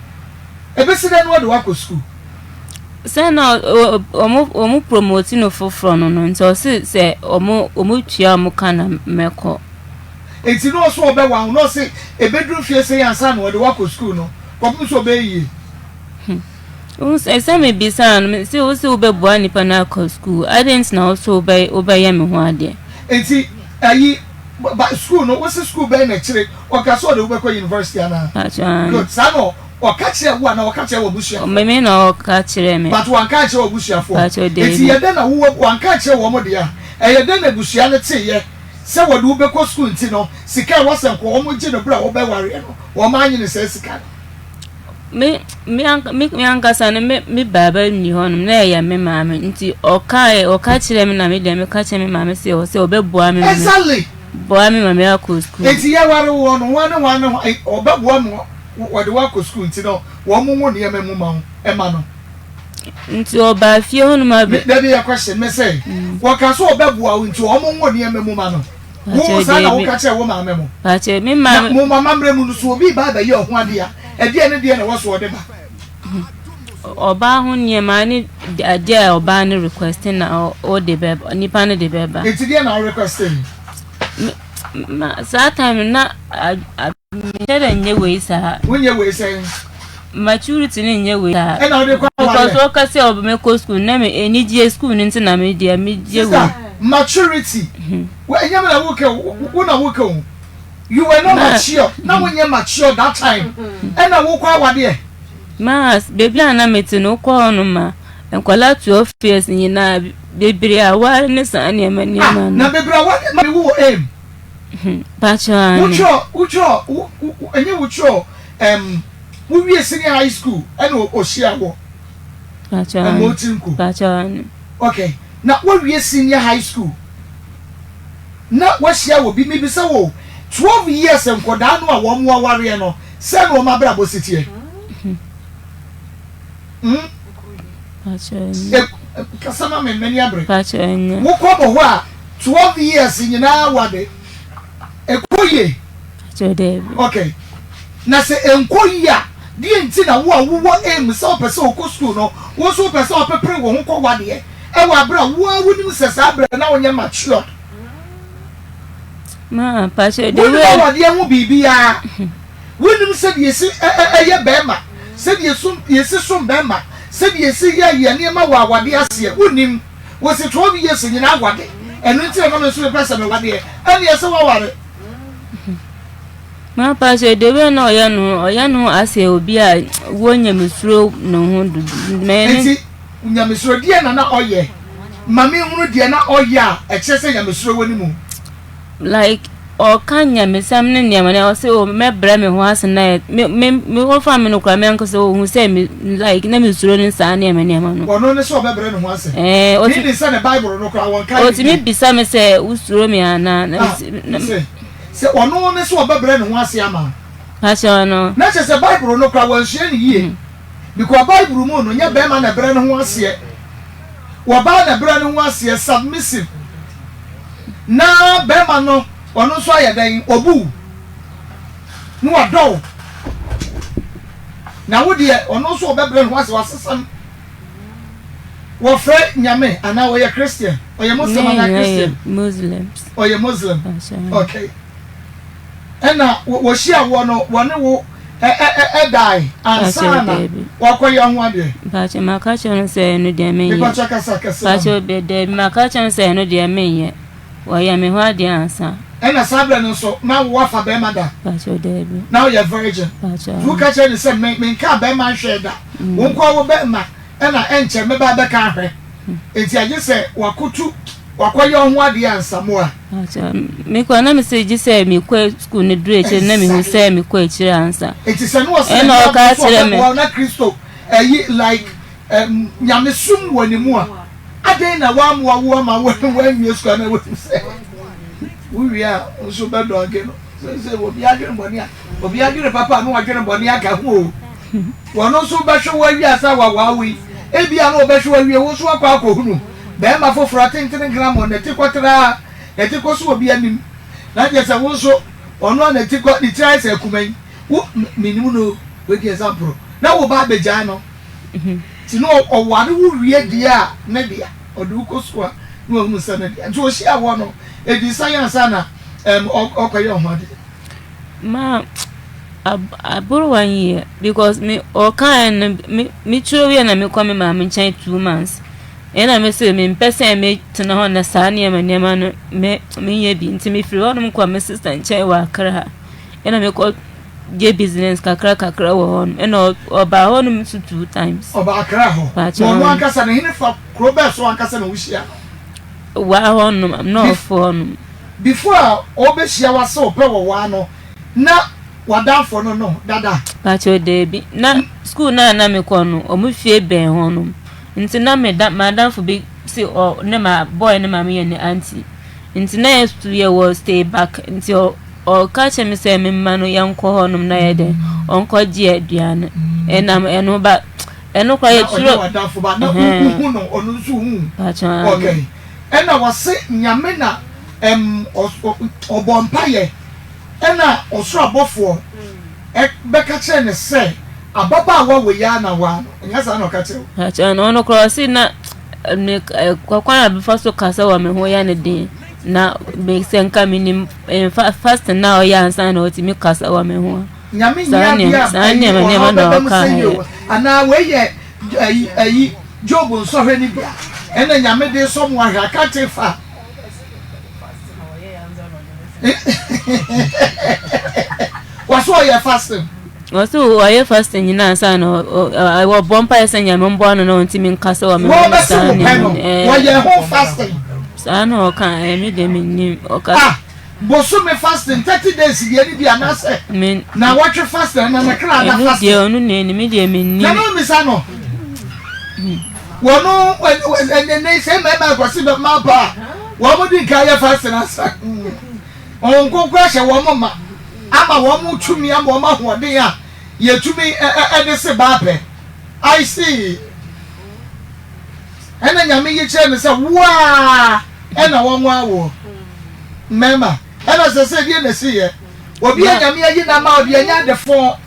ebesi den wo de work school se na omu promote no foforo no nti se omu tua omu kana meko enti no so obewa no se ebedru fie se yansa no de work school no ko so be yi se me bisa no se o se obebua nipa na ko school I didn't know so obey me ho ade enti ayi ba school no what's school be na kire o ka so de obekọ university ana good sano o ka kire wo na o ka kire wo busia me na o ka kire me but wan ka kire wo busia fo enti ye de na wo wan ka kire wo mo de a e ye de na busia ne te ye se wo de obekọ school nti no sika wo se ko wo mo gi no bra wo be ware no wo ma anyi ne se sika me anka sana me baba ni honum na ya me maame nti o ka kire me na me de me ka kire me maame se o se obebua me exactly boa me maame akọ school enti ya ware wo no wane obebua mo wo de wa ko school nti no wo mo mo ne mu ma e ma no nti oba fie honum abi there be a question me say wo ka so obebua nti wo mo mo ne mu ma no wo sa na wo ka kire wo maame mo pa che me maame mo mama mre mu so obi ba ye ho ade a ede ne de na wo so de ba oba ho nie ma ni ade oba ni requesting na o de beba nipa ne de beba enti de na requesting ma sa time na me nye we sa wonye we say maturity ni nye we sa e na o de kwa wa because o ka se oba me ko school na me enije school ni nti na me dia me je we maturity we enye me na wo ke wo na wo ke you were not mature now when you mature that time and na wo kwa wade Mas baby ana meti no kwa no ma enkwala 12 years nyina bebre a wa ne san ne ma na bebre a wa ma wo aim pacha ucho enye ucho wo wie senior high school ene o hia wo pacha motinku pacha okay na wo wie senior high school na wo hia wo bi mi bi se wo 12 years enkoda no a wo mo aware no se no ma bra bo sitie pacha kasama me mani abre pacha wo ko bo ho a 12 years nyina wade ekoye pacha de okay na se enkoye a di enti na wo a wo aim se o pese o ko school no wo so pese o pepre wo ho ko wade e wa bra wo a wonim se sa bra na wo nya mature ma pacha de wo wade e ho bibia wonim se de yesi eye bema se de yesi sum bema se de yesi ye ne ma wa wade ase wonim wo se 12 years nyina wade enu enti na no so pese me wade e ene yesi wa ware ma pacha de we na oya no ase obi a wonya mesuro no ho dudu me enti nyamesuro die na oye mame hunu die na oye a ekese nyamesuro woni mu like o kanya mesam ne niam na o se o mebre me ho ase na me ho fa me no kra me anko se o hu se me like na mesuro ne sa niam no wono ne so bebre ne ho ase o ti se ne bible no kra won kai o ti me bisa me se usuro me ana se wono ne so bebre ne ho ase ama pacha no na se bible no kra won hye ne yie because bible mu no nya be ma na bebre ne ho ase wo ba na bebre ne ho ase submissive na be ma no ono so ayedan obu no wadon na wo de ono so bebre ne ho ase wasesam wo fre nyame ana wo ye Christian o ye Muslim ana Christian Muslims o ye Muslim okay ena wo hia wo no wo ne wo dai ansana wo koye ho ade pacha makacha no se no de menye pacha kasa pacha be de makacha no se no de menye wo ya me ho ade ansa ena sabra no so na wo fa be mada pacha de now you virgin pacha wo ka che ni se me ka be ma hwe da wo ko wo be ma ena enche me ba be ka hwe enti age se wakotu wakoye ho ade ansa mo a pacha me ko na me se ji se me ko school ne dure che na me hu se me ko echire ansa enti se no se ena o ka chire me na Kristo like nyamesum woni mu a ade na wa mo wo ma wo nwie school na wo se we are so bad again say obi adwene boni a obi adwene papa no adwene boni aka ho wono so ba hwe wa wi asa wa wi ebi a no be hwe wa wi wo so akwa akohunu be ma foforo tenten gram on etikotra etikoso obi anim na je se wo so ono na etiko ni try se kuman wo minimu no we give example na wo ba beja no ti no o ware wo wie dia na dia odu ko so a no hu se na dia nti o hia wo no edi science ana okoye ohode ma aburu 1 year because me o kan me churo we na me kwa me ma me chan 2 months ena me se me mpese me tena ho na saa ne ma no me ye bi nti me free honum kwa me sister nche wa akra ena me ko je business kakra wo hon ena oba honum 2 times oba akra ho mo ankasa na hine fa krobe so ankasa na wuhia wa honum no for honum before obehia wa so pe wo wa no na wadanfo no dada pacho de bi na school na me ko no o mu fie ben honum nti na me da madanfo bi si o ne ma boy ne ma me ne auntie nti na yes to year was stay back nti o ka che me se me ma no yanko honum na ye de onko ji aduane enam eno ba eno kwa ye chiro wadanfo ba na hu no onu so hu pacho okay ena wase nyame na obompaye ena osoro abofo beka che ne se ababa wa we ya na wa nya sa na okache pacho no cross na me kwa be first kasa wa me ho ya ne din na me senka minim first na o ya ansa na o ti me kasa wa me ho nyame nya bia anya na ka ana we ye ayi job nso hwe ni bia ena nyame de so mo ahwa ka te fa waso ya fasting Also, I have first in your son or I was born by a son, I'm born on Timmy Castle. I'm fasting. Son or can't meet them in okay. Bosume fasting 30 days yeri bi anase. Na watch fasting na na kra na fasting. You no name me na no misano. Wono en say me ba kwasi be ma ba. Wo mo di kan ya fasting asa. On kokwa hye wo mo ma. Ama wo mo tumi ama wo ma hoden a ye tumi e de se ba pe. I see. Ena nyame yi che me say wa ena wo mo awo. Mema ena se die na si ye. Obi anyame yi na ma obi anya de fo.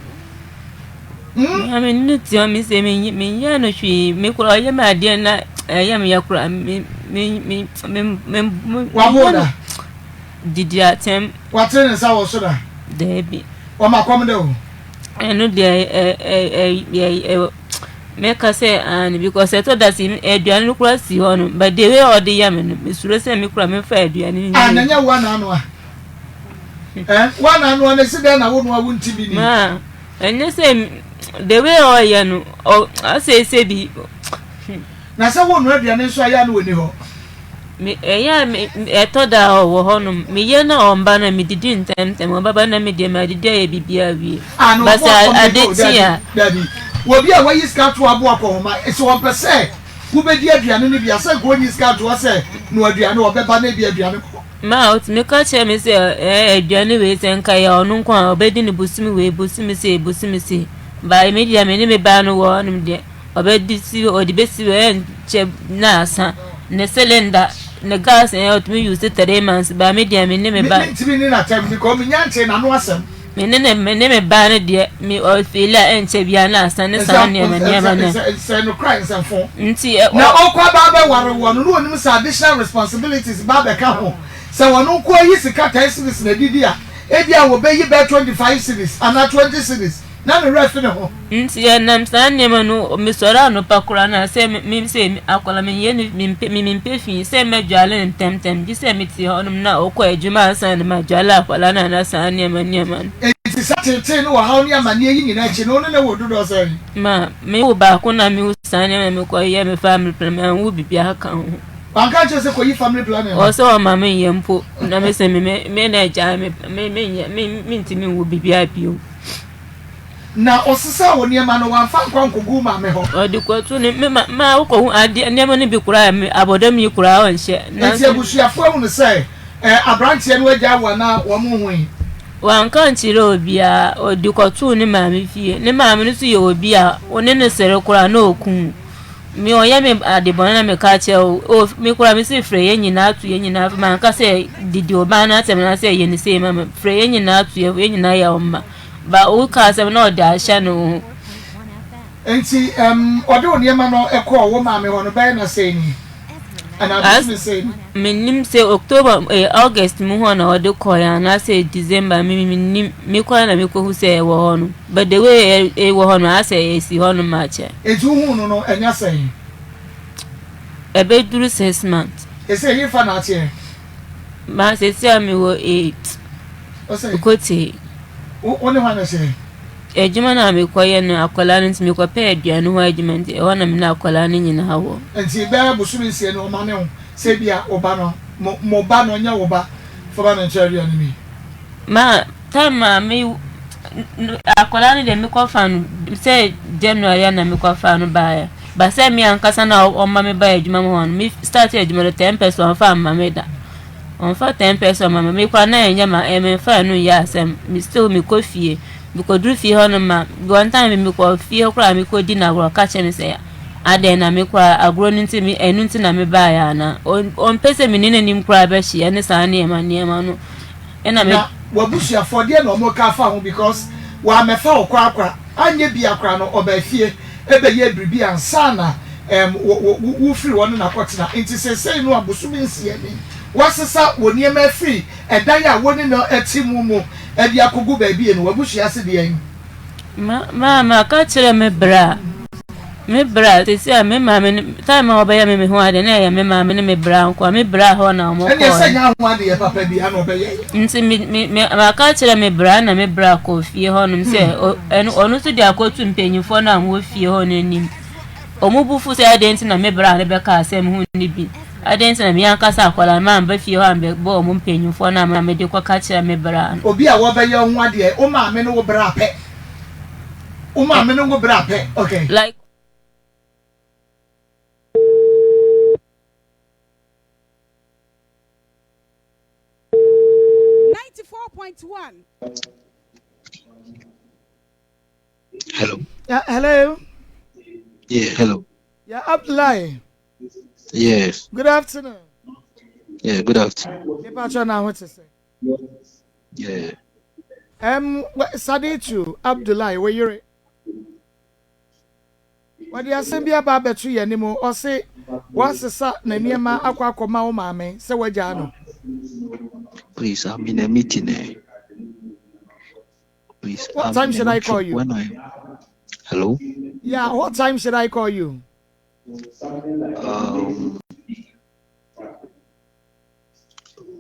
I mean, not your miss me, no, she make all your my dear, I am your crime. Waboda. Did you attempt what is our soda? Debbie. Or my commando? I know make us say, and because I thought that's him, Adrian cross you on, but they were all the Yaman, Miss Russell, me crime fair, and then you one annual. One annual, I said, then I wouldn't be. Ma, and you say, the way all yan, or I say, be. Now, someone ready and so I am with you. I thought that our honum, me yana on banner, me didn't tempt them, or Babana medium, I did a BBA. But I did see her. Daddy, will be a way you scout to a walk home. It's 1%. Who be dear Diana, if you are so good, you scout to us, no Adriano, or Bebana be Adriano. Mouth, me catch him, say, January, and Kaya, or no one, bedding the Busimi say, by media, many may ban one, or bed this or the best and cheb nasa, ne cylinder, ne gas and out me use it 3 months by media, me name a ban. Become Yantin and Wassam. Me name a ban, dear, me or Phila and Cheviana, and the sun near and cries and phone. Now, all Baba one who additional responsibilities, Baba Capo. So, one who quite easy cut estimates in the Didia. Ebia will pay you back 25 cities and not 20 cities. None of rest in the home. And I'm standing no Miss Orano Pacurana, say me, I'll call me piffy, say my jolly and tempt this emity on now, okay, Juma and my jala, Palana, and San Yaman. It is such a thing, or how near my near in action, only I would do say. Ma, me back when I muse San Yaman, family plan, and would be a account. I can't just say family planning. Also, my main young poor, never say me, mean to me would be VIP. Na osisa woni e ma no wan fa kwanko gu ma me ho odikotu ne ma wo ade ne mo ne bi kura me abodam yi kura won hye na ti abusuafo hu ne say abrantie no agya wana wo mo hu wan kan chire obi a odikotu ne ma me fie ne ma me no so ye obi a one ne sere kura na okun mi oya me ade bona me ka che o mi kura me se frɛ ye nyina atu ye nyina ma ka se didi oba na atem na se ye ne se ma frɛ ye nyina atu ye nyina ya omma ba o ka se no da hye no enti ode oniema no ekọ wo ma me ho no ba na se ni ana bi se ni menim se October August mu ho na ode kọ ya na se December mi kọ na mi kọ hu se wo ho no but the way e wo ho no ase esi ho no ma che eju hu no enya se e be duru 6 months e se hi fa na che ma se se mi wo 8 o se ko ti Only one say. Ejuma na me kwaye no akwala no ntimi kwape aduane ho agiment e wona me na akwala no nyina hawo. Enti be busumi sie no ma ne ho se bia oba no mo ba no nya oba fo ba no nchari ani mi. Ma time me akwala no de me kwafa no se January na me kwafa no ba ya. Ba se me ankasa na o ma me ba ejuma mo hono me start ejuma no 10 person fa ma me da. On fa 10 person mama me kwa na enya ma me fa no ya asem me still me kofie because do fie hono ma one time me ko fie kura me ko di na agro ka che me se ade na me kwa agro nti me enu nti na me ba ya na on pese me ne nim kura ba hie ne sa ne ma no ena me wabusia for de na omo ka fa ho because wa me fa okwa anye bi akra no oba fie ebe ye bribi ansa na wo free won na kotena nti se no abusumi nsie ni wasesa woniema free edan ya woni no etimu mu e dia kogu ba bi enu wabuhia se de yan ma ka kire me bra me bra te see me ma me time obey me ho ade na ya me ma me bra nko me bra ho na mo ko e say nya ho ade papa bi ana obey nti me aka kire me bra na me bra ko fie ho no se onu so di akotu mpanyimfo na mo fie ho no nim omubufu se ade nti na me bra ne be ka asem ho ni bi ade nti na me akasa akwala ma mba fie ho ambe bo mo mpanyimfo na ma me de kwa ka kire me bra obi a wo be ye ho ade o ma me no wo bra pe o ma me no wo bra pe okay like Hello. Yeah, hello. Yeah, hello. Yeah, Abdullahi. Yes. Good afternoon. Yeah, good afternoon. Departure now, what to say? Yeah. Sadichu Abdullahi, where you're. What do you say? Be about between anymore or say, what's the sat Naniama Aquacoma, o mammy? Say, where Jano? Please, I'm in a meeting. Please. What time should I call you? When Hello? Yeah, what time should I call you?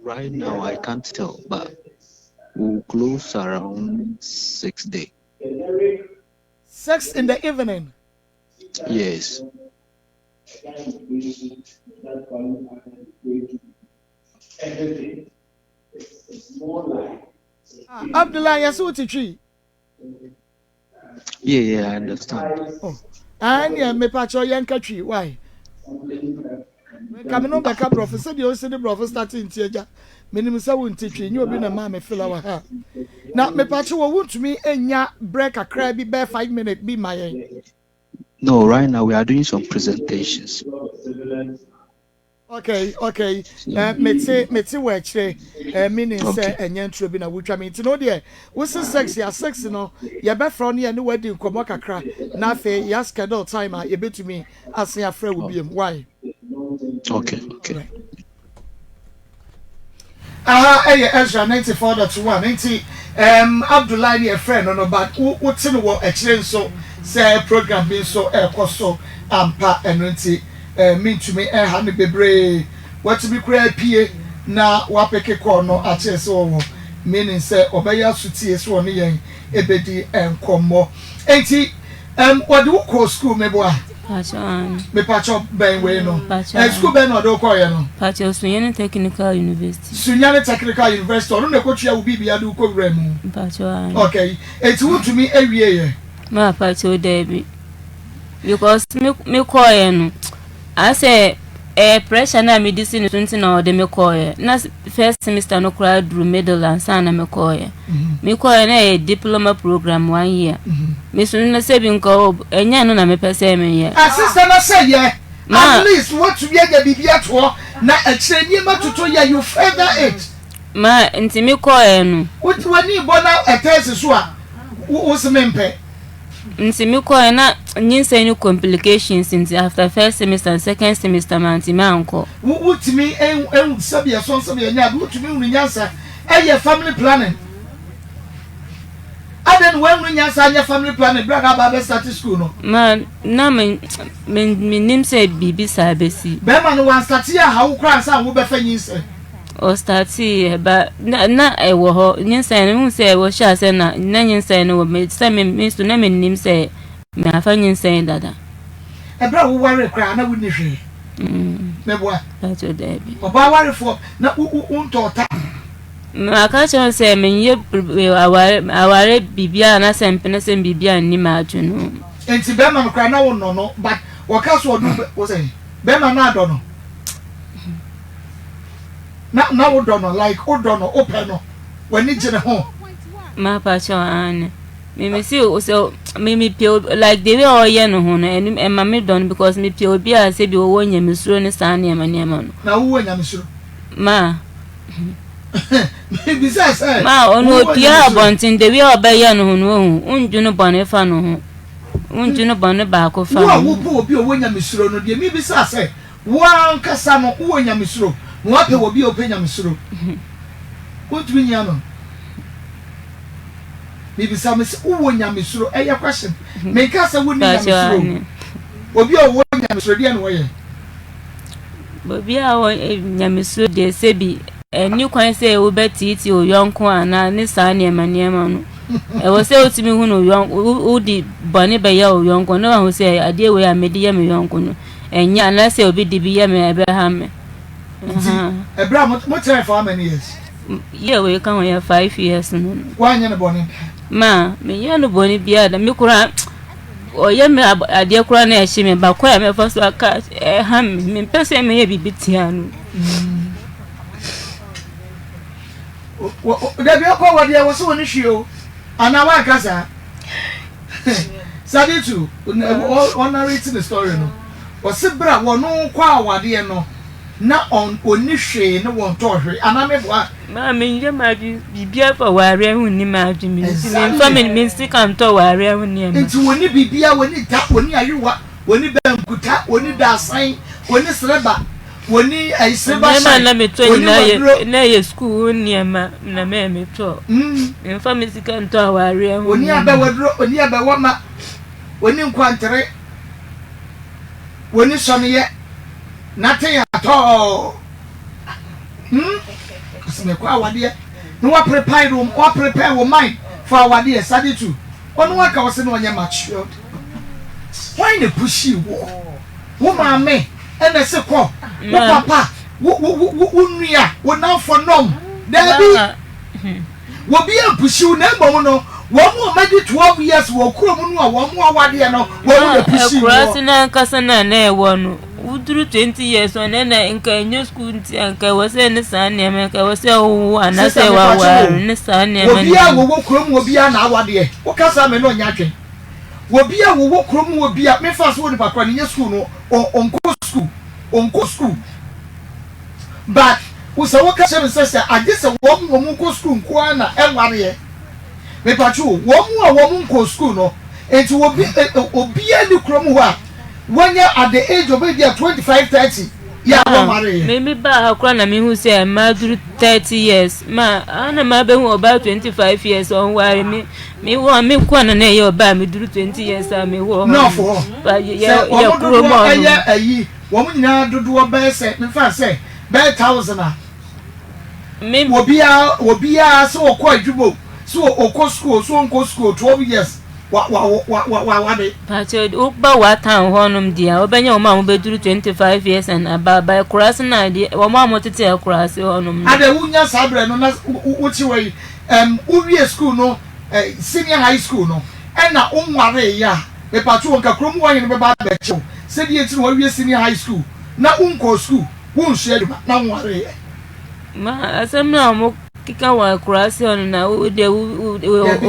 Right now, I can't tell, but we'll close around 6 day. 6 in the evening. Yes. Abdullah, you saw the tree. Yeah, I understand. Oh, and yeah, me patcho yanka tree. Why? Come on back up, professor. You see the professor starting to minimum 70 tree. You be na mama feel our ha. Now, me patcho won't me enya break a crabby bear 5 minutes. Be my. No, right now we are doing some presentations. Okay. Meti weche meaning say enye ntro bi na wutwa me ntino de wose sex ya sex no ye be fra no ye ne wedding komo kakra na afi ya schedule time a ye betumi asen afra wo biem why Okay. Ezra 94.1 nti Abdullahi ye friend no but wote no wo ekire nso say program bi so ekoso ampa eno nti mintumi ha ne bebre watumi kura pie na wapeke call no ache se wo meaning say obeya sutie se wo ne yen ebedi enkomo enti wode wo call school meboa me pacho ben we no school ben no do call ye no pacho Sunyani Technical University no ne kotua wo bibia do ko wura mu pacho okay enti wotumi awie ye ma pacho debi because me call ye no I say pressure na me disi ni 20 na ode me call na first semester no cry through middle and sana me call me call na a diploma program 1 year me sunu na se bi nko enya no na me pese me ye sister na say ye at least what to be the bibia to na akire ma toto ya you further it ma nti me call no what wani bona etese so a wo se mempe nti me call na nyinsa any complications nti after first semester and second semester man ti ma anko wutimi sabia so sabia nya wutimi unyansa family planning aden when unyansa anya family planning brother baba start school no man na me nim say bibi sa besi be man wan start ya how kran sa wo be fa nyinsa o start ba na wo ho nyinsa ne hu say wo sha say na nyinsa ne wo me say me so na me nim say me afa nyinsa dada ebra wo ware kra na wo ni hwe meboa that's your baby oba ware for na unto ta ma ka chan say me ye aware bibia na sempene sem bibia ni ma adwunu enti be man kra na wo no but wo ka so odu wo say be man na do no na wo do no like wo do no open no wani gine ho ma pa chan me see so me pio like the way o ye no ho no and ma me don because me pio bi a say bi wo nyamesuro ni sa na no na wo nyamesuro ma me say ma ono pia bontin the way o ba ye no ho no unjunu bone fa no ho unjunu bone ba ko fa wo po obi o wo nyamesuro no de me bi say wo ankasa no wo nyamesuro mo ape wo bi o pe nyamesuro wo tumi nya no bibi sa me wo nyamesuro question me ka sa wo nyamesuro obi a wo nyamesodie no ye obi a wo nyamesodie se bi eni kwan se wo betiti o yonko ana ne saa ne maniema no e wo se otimi hu no yonko udi bone be ya o yonko no ho se ade we amedi ya me yonko no enya na se obi di bi ya me ebe ha me ebra mo try for how many years yeah we kan ya 5 years no wanya ne bone ma me ya no bone bia da me kura o ye me ade kura na ehye me ba kwa me fa so aka ha me pese me ye bibitia no da bi akwa wade ya wo so ni hwio ana wa kasa saditu on narrate the story no o se bra wo no kwa awade no na oni hwe ne won to hwe ana me boa ma me nje ma bibia fa ware hu ni ma dwi mi fa me stick am to ware hu ni ma nti woni bibia woni da woni ayewa woni bankuta woni dasan woni sreba woni aiseba sha na me to na ye school ni ma na me to fa me stick am to ware hu woni abawodro woni abawama woni nkwantere woni sonye nothing at all. Kasime kwa awade no wa prepare room or prepare your mind for awade study too. Ono wa ka wose no onye matured. Why they push you? Wo maame ene se ko. Wo papa, wo nua, wo na for nom. There be. Wo bi a push you na mbom no. Wo mo madi 12 years wo kuro mu no a wo mo awade no. Wo push you. Kurasi na kasa na e wo no. Uduru 20 years on na nka new school nti anka wose ne saa ne me ka wose wo anase wa ne saa ne me obi a wo krom obi a na awade wo kasa me no nyatwen obi a wo krom obi a me fa so wo ni pakwa ne school no onko school but wo se wo kasa me say age se wo mu ko school nko na enware me pachu wo mu nko school no enti obi a ni krom ho a when you at the age of maybe 25-30, yeah, maybe ba akra na me hu say ma duru 30 years ma ana ma be hu about 25 years on worry me wo me kwa na ye oba me duru 20 years me wo no for ba ya kuro mo ayi wo mu nyina dodo ba se me fa say be 1000 a me obi a so okọ adwubo so okọ school so onko school 12 years wa de pacho ukba wa town honum dia obenya o ma mo be duru 25 years and ababa cross na dia o ma mo tete cross honum ade wunya sabre no na uchi we uwie school no senior high school no na unware ya be pacho nka krom wanyi no be ba becho se die ti no wie senior high school na unko school wunhye na unware ya ma asemna mo kika wa cross on na we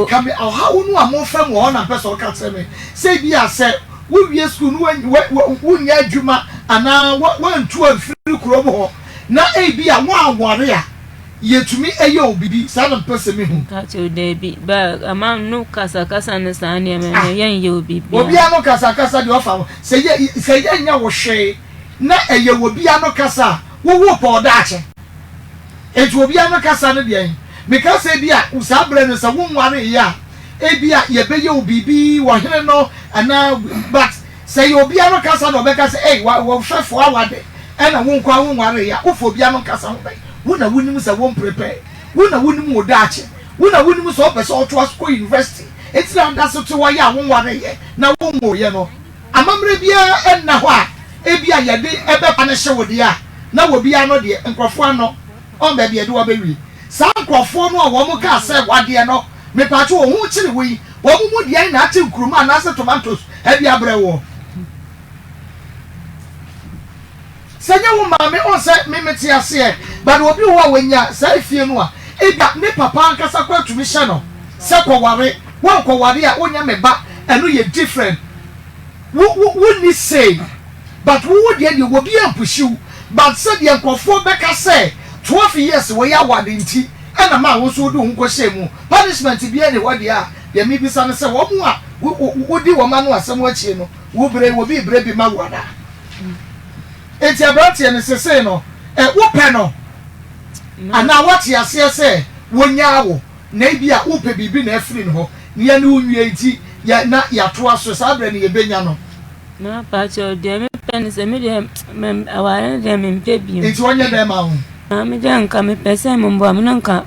come how no am fam wo na person ka tell me say bi a say we wie school no wunya adwuma ana wantu afiri krom ho na e bi a wo awore a yetumi eye obibi sa na person me hu ka che de bi ba ama no kasa ne sa ne me yen ye obibi obi ano kasa de ofa say ye nya wo hwe na eye obi ano kasa wo po da ache etu obi ano kasa no de because e bia usabre no sa wonware ya e bia ye be ye obibi wo hene no ana but say obi ano kasa no be kasa wo fefo awade na wonkwa wonware ya ofo obi ano kasa ho be wona wonim sa won prepare wona wonim wo dache wona wonim so opese oto asko university it's na that so to wa ya wonware ye na wonwo ye no amamre bia enna ho a e bia ye de ebe pa ne hye wo de a na wo bia no de nkrofo ano on be bia de wo be wi sa nkrofo no a wo mo ka se wade no me pa cho wo hu chiri wi wo mu de na ati nkruma na se tomatoes e bia bre wo senya wo ma me on se me meti ase but obi ho a wanya sa fie no a e bia ne papa nkasa kwa tumi hye no se kwaware wo kwaware a onya me ba eno ye different wo ni say but wo de wo bi ampushi but said the nkrofo beka say 12 years we ya wade nti ana ma wo so do nko hye mu punishment bi ene wade a ye mi bisa no say wo mu a wo di wo ma no asem wa chie no wo bre wo bi bre bi ma wada enti abrante ne sese no wo pe no ana wati ase say wo nya wo na bi a wo pe bibi na afiri no ho ne ya no nwie nti ya na ya to aso sa bre ne ye benya no Na pacho de me pen se me de aware de me mpebi. It's one year them out. Na me de nka me pese mo mbo am nka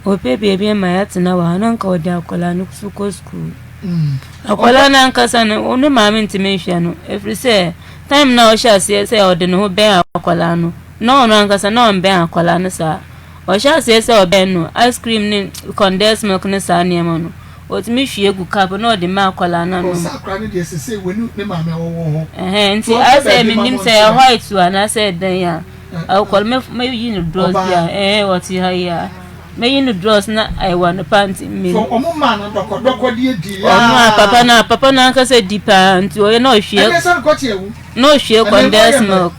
o pebi bi ma ya tena wa na nka o de akola no school. Akola na nka sana onu ma me ntime hwia no every say time na o sha se o de no ben akola no. No nka sana o ben akola no sa. O sha se o ben no ice cream ni condensed milk ni sa ne ma no. O ti me hwie gu cup no de ma akola na no. O sa kra ne de se wenu ne ma me wo. Nti I say me nim say white to and say den ya. I call me you no draws ya. What you ya. Me you no draws na I want panty me. So omo ma na doko die di. Papa na ka say deeper nti o no hwie. E say ko tie wu. No hwie condensed milk.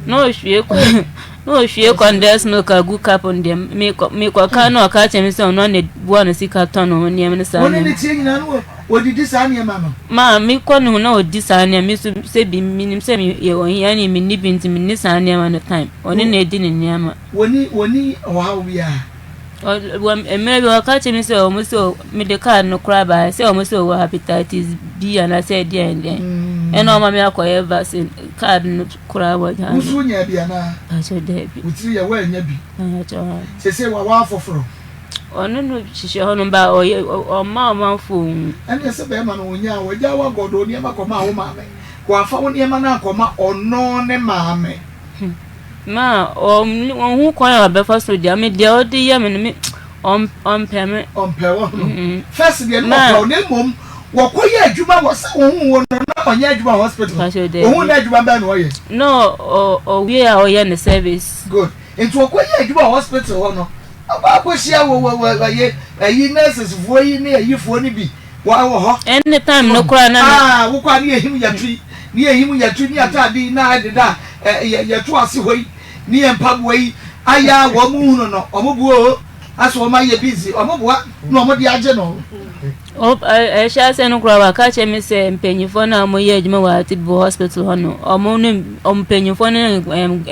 No hwie condensed milk a good cup on them. Me ko ka no ka che me say no ne bua no sika ton no ne me say. Woni ne tie nyina no odidi sa ne ma no. Ma me ko no na odi sa ne me so say bi minim say me ye won ya ne me ni bi nti me ni sa ne ma no time. Oni na edi ne nyama. Woni o ha wi a. Maybe I catch me say almost so me the card no cry by say almost so hepatitis B and I said there and then. And no mommy akoye vaccine card no cry what. Usu nya bia na. I said there. Utiri ya wa nya bi. Say wa foforo. Ono no hihye ho no ba o ma phone. And say be ma no nya wa ja wa godo ne ma koma wo ma me. Kwa fa wo ne ma na koma ono ne ma me. Ma who call a befa so jammy the other year on payment on pay. First, the mom, what could you do? Was on Yajuma Hospital? Who let you ban way? No, or we are in the service. Good. Into a Yajuma Hospital or no? About what she a nurses for you near you for any be. Wow, any time no cry. Ah, who can near him your tree? Near him your tree near Tadi, Nada, your twice away. Ni empabwe aya wo mu no no omobuo aso ma ye busy omobua no omodi age no sha se no kra wa ka che me se mpanyifo na mo ye adwuma wa Tibo hospital hono omo ne mpanyifo ne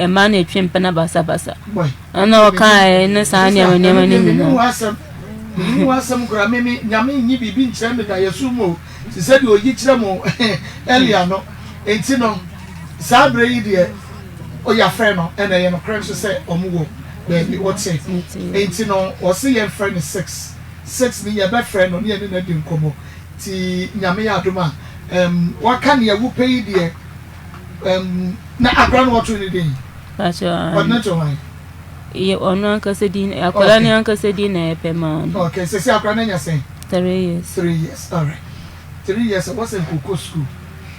ma na etwempe na basa boy ana o kan ne sa ne ma ne ni wasam kra me nyame nyi bibi nkyere me da yesu mo se se de oyi kyere mo elia no enti no sabre yi de o ya friend no and I am a crime to say omugo baby what say ain't no or see your friend is 6 ni your best friend no near na di nkomo ti nyame ya adoma what can you wo pay there na akran what you need that's but not why ye onu anka se din akola ni anka se din na epe man okay so see akran nya say 3 years all right 3 years was in Koko school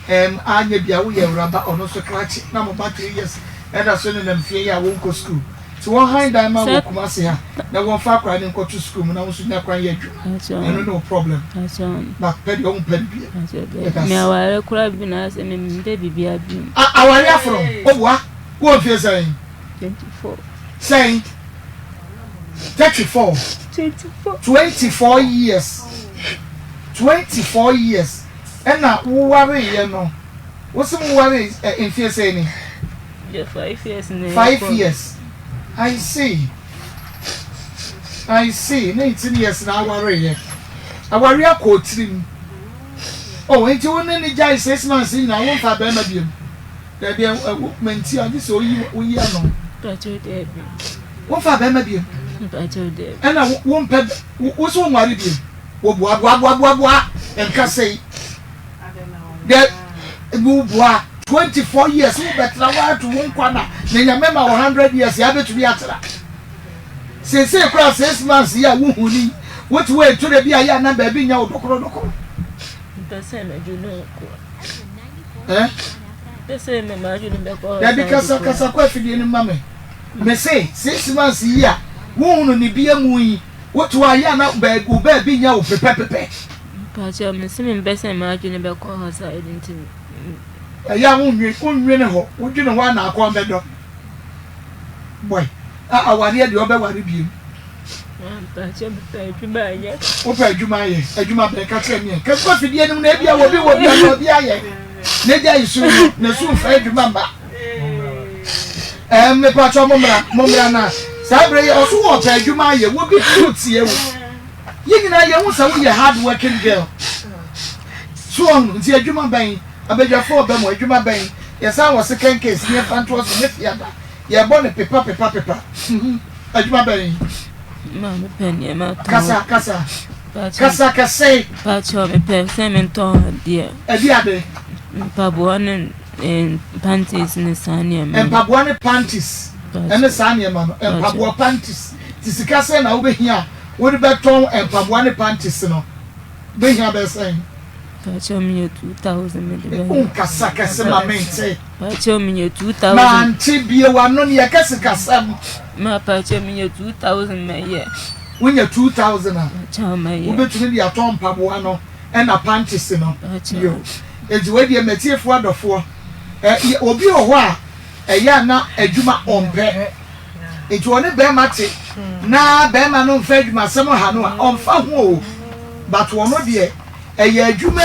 anya bia wo ye raba ono so klachi na mo ba 3 years and as soon as fie ya won ko school so one high diamond wo kuma se ha na won fa kwa ni ko to school na wo so nya kwan ye adwu no problem that's on but pedi on pedi bia me aware kura bi na se me mbe bibia bi aware afro obua wo fie say 24 say 24 years 24 years and na wo ware ye no wo se mo ware in fie say ni 5 years. 5 years. I see. 19 years now. I worry a coaching. Oh, ain't you only need 6 months in? I won't have them. There be a mentia. This or you, we are no. But you did. Won't have them. But you did. And I won't pet. What's one married you? What, and can say that move 24 years who better wa to one corner na nyamema 100 years ya betu bi atara say cross 6 months ya wo huni what way to the bia ya na ba bi nya odokoro pese me juno ko pese me ma juno be ko ya bi kasa kwa fidie ni mame me say 6 months ya wo hunu ni bia mu yi what way ya na ba bi nya o pepepepe pa cha me se me pese ma juno be ko ho sa identity ya unwe ne ho udwene ho na akọ bedo boy awari de obewari biem pa che be adwuma ye o pa adwuma be ka tire mi ka ko fidie nim na bia wo bi aye ne dia isu na su fa adwuma ba me pa cho momra na sabre ye oso wo pa adwuma ye wo bi tie wo ye nyina ye hu sa wo ye hard working girl so on nti adwuma ban abedwafo obemo adwuma ben yesa wo second case ne fanto so ne fiada ye bo ne pepa adwuma ben ma me penye ma to kasa pacho me pe semento dia ade mpaboa ne panties ne sane ma mpaboa ne panties ene sane ma no mpaboa panties tisika se na wo behia wo de beton mpaboa ne panties no behia be sen pacho me 2000 me de kasa ma mente pacho me 2000 man ti bie wa no ne kasa ma pacho me 2000 me ye wonya 2000 a chama ye wobetumi de aton mpaboa no na panties no yo eji we de metiefo adofo obi ho a eya na adwuma ompe eji one be mate na be ma no mfa adwuma sem ha no a omfa ho o but wono de eya adwuma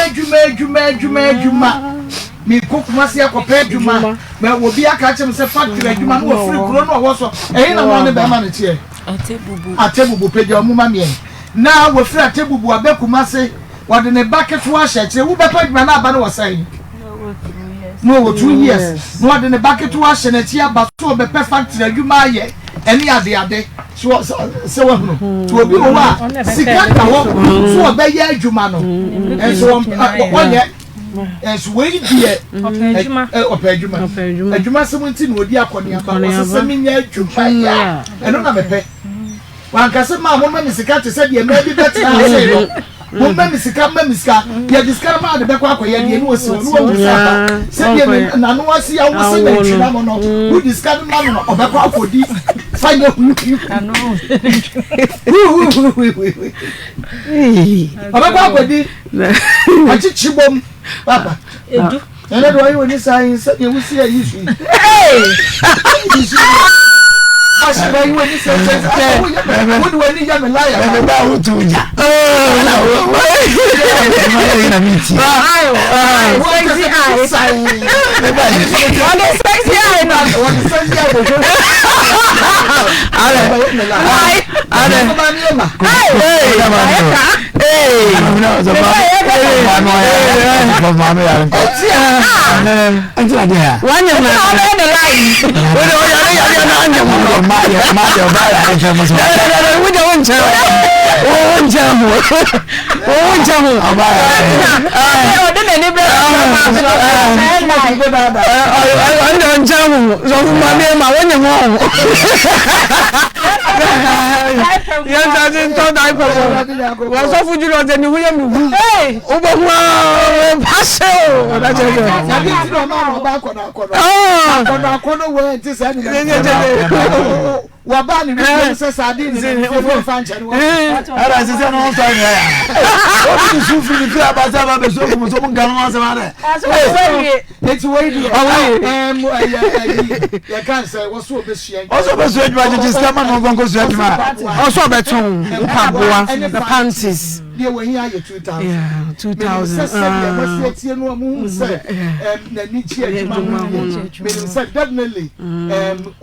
mi kokuma se akopa adwuma me obi aka chem se factory adwuma no wo free kuro no wo so eyi na mo ne be ma ne tie atebubu pedi omuma mie na wo free atebubu abekuma se wode ne bucket wa hyeche wo be pa adwuma na aba no wo sai no 2 years no wode ne bucket wa hye na ti aba so be factory adwuma aye eni ade so se wo no to obi wo a sika ka wo so obe ye adwuma no enso wonye enso we die adwuma se munti no odi akoni aba wo se me nya adwuma ya eno na mepe wankase ma mo me sika te se de me bi beti na se no mo me sika ya diskara ma de bekwa akoye de no osi no wo sa se de na no wasi ya wo se na twina mo no wo diskara ma no obekwa akodi fanya hu ano obekwa akodi achichi bom papa edu ene do ayi woni sai se de wusi ya yisu Ashba you when you say what when you am liar me ba wo tuja na wo na miti sexy eye sexy eye no what sexy eye Mario bala entramos. No, waba ni se sadini se fancha ni ara se no so ni ya o bi su fi ni abasa ba be so ko so mun ganu ase ma de it's way di ya kan say wo so be sua o so be sua dwa je scammer no gongo sua dwa o so be tun mpaboa the panties dia we here 2000 yeah 2000 tie no mu say na ni chi adwuma me say definitely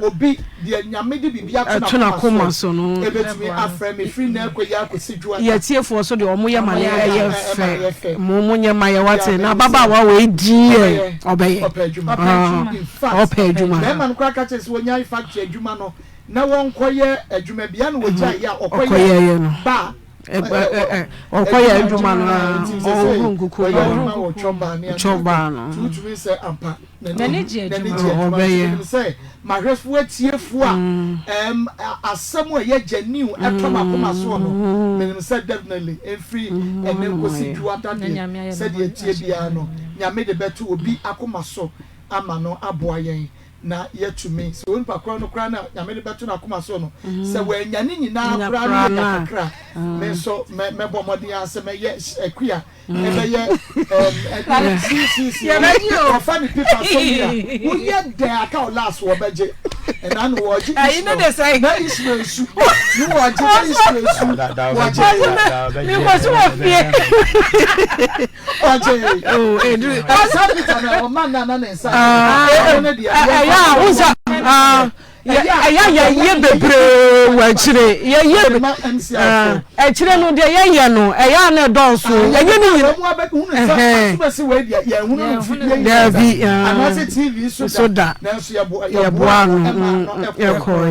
obi dia nyame de bibia tuna koma so no ebetumi afre me free na akoya akosi dwa ya tiefo so de omo ye mane ye fe mo nye maye wate na baba wa we di obeye ope adwuma me man kwa ka chese wonya factory adwuma no na won koye adwuma bia no woja ya okoye ba okoye adwuma no ohunkuku no choba no tutumi se ampa na ne je obeye se mahwefu atiefu a asem a ye janiu etoma koma so no menim se definitely every enenkosi duata de se de tie bia no nyame de beto obi akoma so ama no aboa yen na yetumi so won pakro no kra na nyame de beto na akoma so no se we nyane nyina kra na kakra me so me bo modin ase me ye akua e be ye o funny people so here who ye there account last wo beje and I know what you know they say that is no issue you want to issue me was so fear oh edu some people na o man na na inside yeah ye bebre wa chire ye chire no de ye no eya na donso ye ni TV so da ye boa no ye ko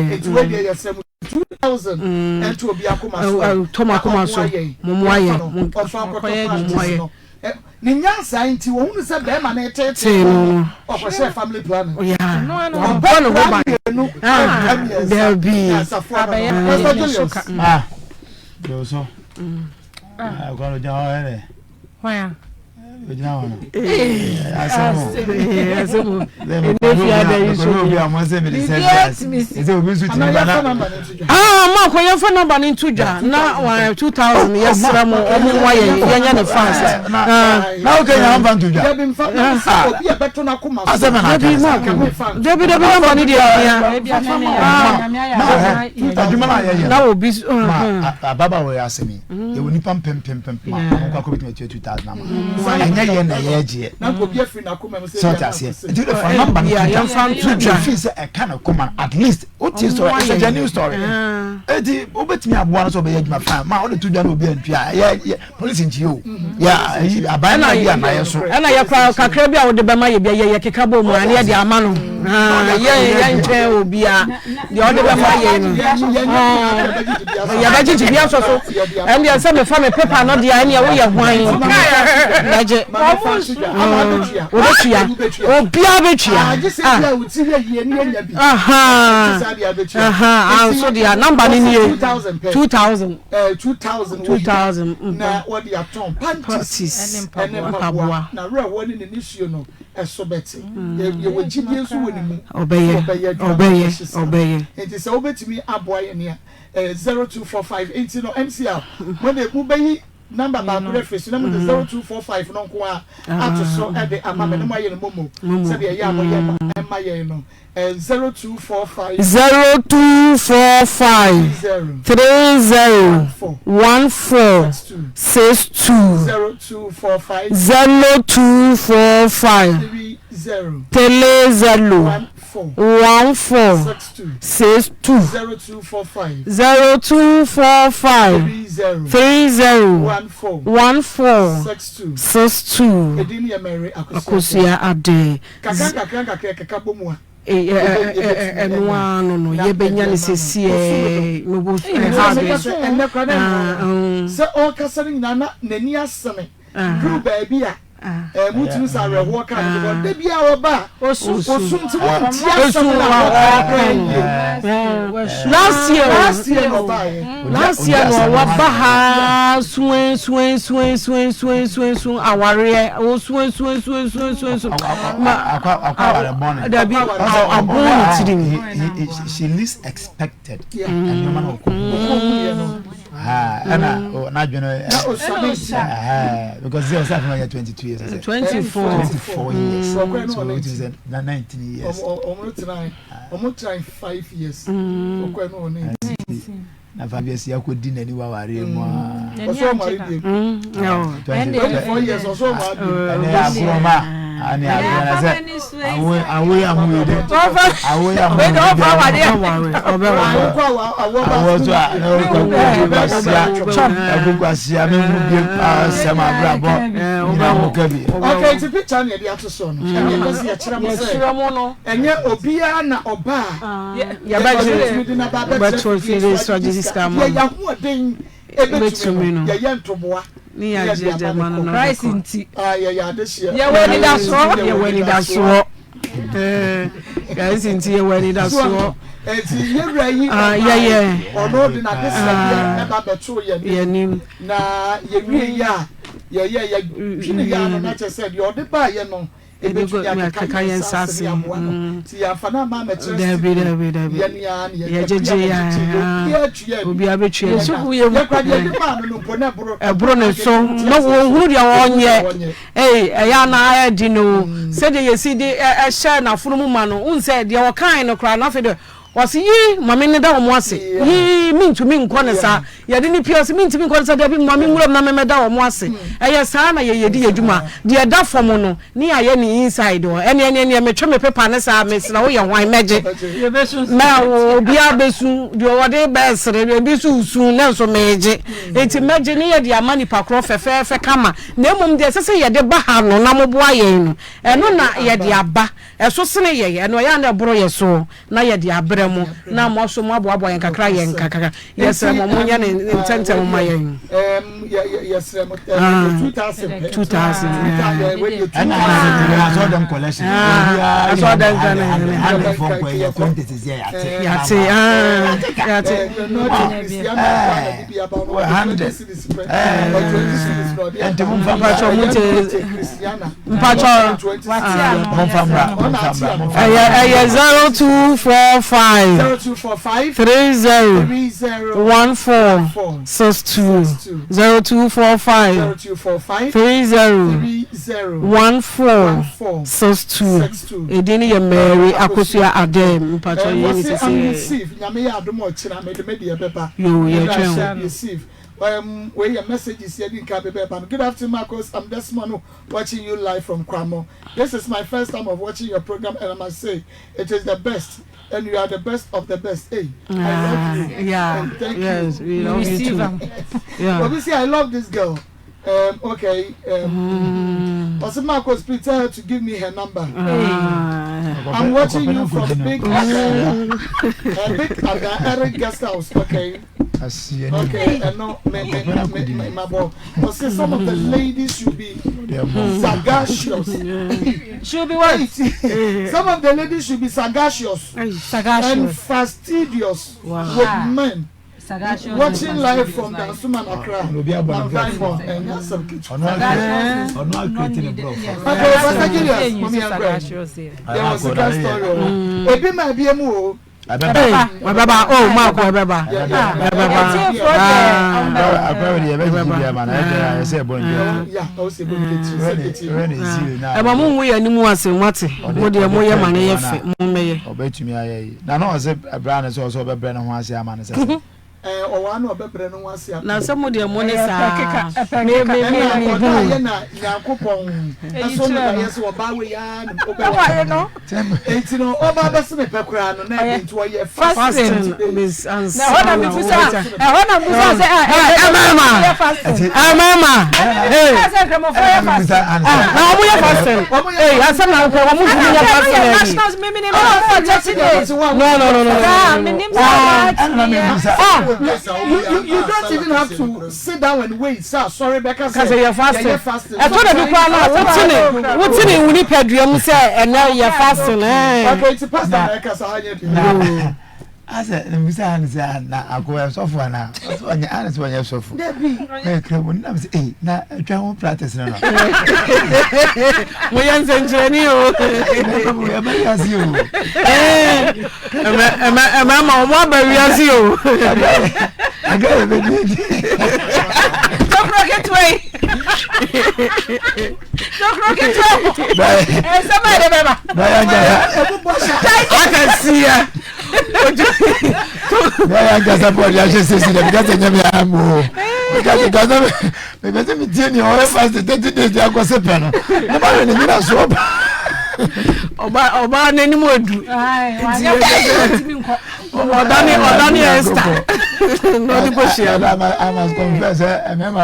2000 and to be akoma so tomakoma so momoaye ni nyansa nti wo hunu se be ma na etete no okose family plan no bono go ba there be so agora já é Why? Não. Ma ko ye phone number ni tuja na 2000 yesra mo omo wa ye nya ne fans na o kenya number tuja obi e beto na kuma so Debi number ni dia ya aduma na ye na obi baba we asemi ye woni pam pem ko akobit me 2000 na anya ye na ye je na ko bi afri na kuma se so ta se do the phone number ya fan tuja feel say e kind of come at least what is story is a genuine story edi obetimi aboa no so be yaduma fan ma o de tuja na obi antua ye police nchi o ya aban na bia na ye so na ye kwa kakra bia wo de be ma ye bia ye keka bo mu ani de ama no ye nche obi a de o de be ma ye no ya ba jiji bia so and dey say me fa me paper no dia ani wo ye hwan naje wo betua obi a betua so dia number ni 2000 na what the atom panties and pabua na re woni ni nisuo no esobeti ye wajibie so woni mu obeye it is obetimi aboa ye ne 0245 into no MCR when they mu bayi number ba reference number 0245 no ko a ato so e de amame no maye no momo se de ya mo ye ma ye no 0245 3014 0245 3014 62 edini Mary akosia ade kaka bomu enwa no ye benya ne sesie no bo se o kasarin na nani aseme group baby a mutu sare ho kan go de bia oba osunti won tia aseme last year no wa baha swen aware o swen akwa da bi abon tidimi she least expected and no man ana na dweno because they are 22 years 24 years so it is 19 years almost 5 years okwe no ne na fabiasi yakodi nani wa ware mu oso mari bi 24 years oso mari ani agoma ani agoma se awe amuide awe amuide agogoasia me mu bi asema brabo okay ti picture na dia to so no e go se akira mo se enye obia na oba ya ba je ba to feel so Jesus come ya hu den ebetumi no ya yentoboa ni ya je man no price nti ya de share ya weni da so guys nti ya weni da so enti yewra yi ya ono de na de se e ba beto ye nim na yewie ya ya twini ya no na che se de ode ba ye no ebetu ya kakayen sase ti ya fana ma metre David ya jeje ya obi abetu ya so ye bro ne so no wo huru dia wonye ya na ya di no se de yesi de share na funu mu ma no unse de wo kan no kra na fe de was ye mammy ne da mo ase ye mean to me nkonesa ye de ni piase mean to me nkonesa da bi mammy ngura na me da mo ase eye saa na ye di adwuma de da fom no ni aye ni inside o ene me twa me paper ne saa me sna wo ye hwan meje na obi abesu de wo de besre de bi su na so meje enti meje ni ye de amani pakro fefe kama na emom de sese ye de ba ha no na mo bo aye no eno na ye de aba eso sene ye eno ya na boro ye so na ye de abremu na mo so mo abo yen kakra yen kakaka yes mo nya ne ntente mo ma yen yes 2000 and I saw them collection I saw them and for your quantities yeah 0245 301462 0245 301462 edini ye Mary Akosua Adem mpacho ye ni sisi nyame ya adomo chira me de media beba yo ye twen receive where your messages here in Kabeba. Good afternoon, Marcos. I'm Desmond watching you live from Kramo. This is my first time of watching your program, and I must say it is the best, and you are the best of the best. Hey, I love you. Yeah, and thank yes, you. We love you too. Yeah. Obviously, I love this girl. Okay. Also, Marcos, please tell her to give me her number. I'm watching you from Big Eric Guest House. Okay. Okay, and no, my boy. But say some of the ladies should be sagacious. Should be what? Some of the ladies should be sagacious and fastidious with men. Watching live from Dansuman Accra. I'm fine for and that's some kitchen. There was a good story. Ebi ma bi emu. Baba, oh, Marco, Baba. Or one of the Brennan was here. Now, some of the money are You don't even have to sit down and wait, sir. Sorry, Becca. Because you're fasting. I told you what's in it? We need Pedro, say, and now you're fasting. Okay, it's a pastor. I said, I go so far now. When you answer when you're so full. Now, I practice now. We are saying you. Mamma, what baby as you? I got a bit. Don't rocket away. Don't rocket away. Somebody, I can see her. I got a boy. I just say that because I never am. Because me tell you all fast the 30 days I go say pen. Nobody need so. Oba nani mo du. Odani Esther. No di poshi. I must confess, I remember. I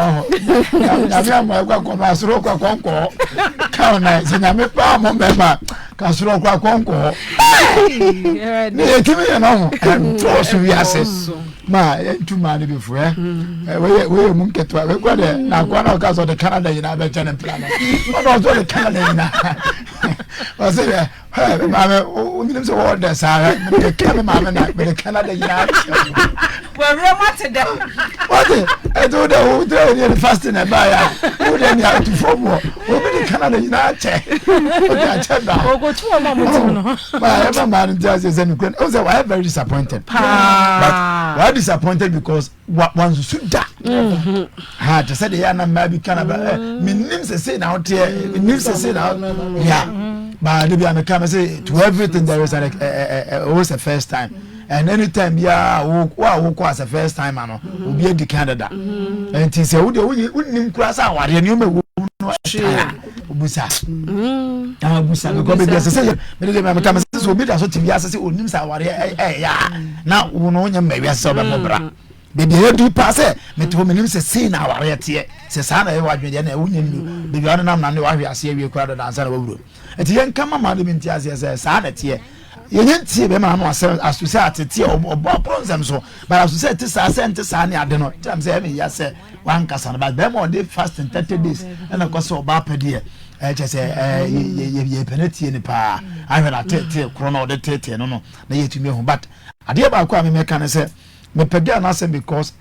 am going to sro kwa konko. Ka na se na me pa mo member. Ka sro kwa konko. Ni kimi no. Trust we access. Ma entu ma ni before. We mu nketwa. We kwa de na kwa na ka so de Canada ina be chane plan. What was the Canada ina? I said, hey, Mamma, we need to order, Sarah. The camera, Mamma, the Canada. Well, what today? What? I told her who tell you the fasting and buy. Who then you have to form more? Who be the Canada United? Oh, go to a moment. My man just and I was very disappointed. But why disappointed because what one should die. To say the Yana maybe Canada. Me names say now, me names say now. Yeah. But maybe I'm a say to everything there is always a first time. and anytime bia wo ko as a first time ano obi edi Canada and ti say wo de wonnim kura sa aware ne o mewu no obusa busa go be dey say me dey me kam say obi da so ti bia say onim sa aware ya na wo no nya mawia say obe mobra baby he do pass me to me nim say say na aware tie say sa na e wadwe na wonya ni baby on nam na ne wahwe ase awie kura da ansa na wawuro enti yen kama ma de minti ase say sa na tie yen tie be ma no asu say atete obo pronzem so but asu say ti sa say nti sa ne ade no tam say me ya say wan kasa na but be mo dey fast in 30 days na ko so ba pede just say ye penalty ni pa ahwe na tete krono de tete no na yetumi hu but ade ba kwa me meka ne say me pede na say because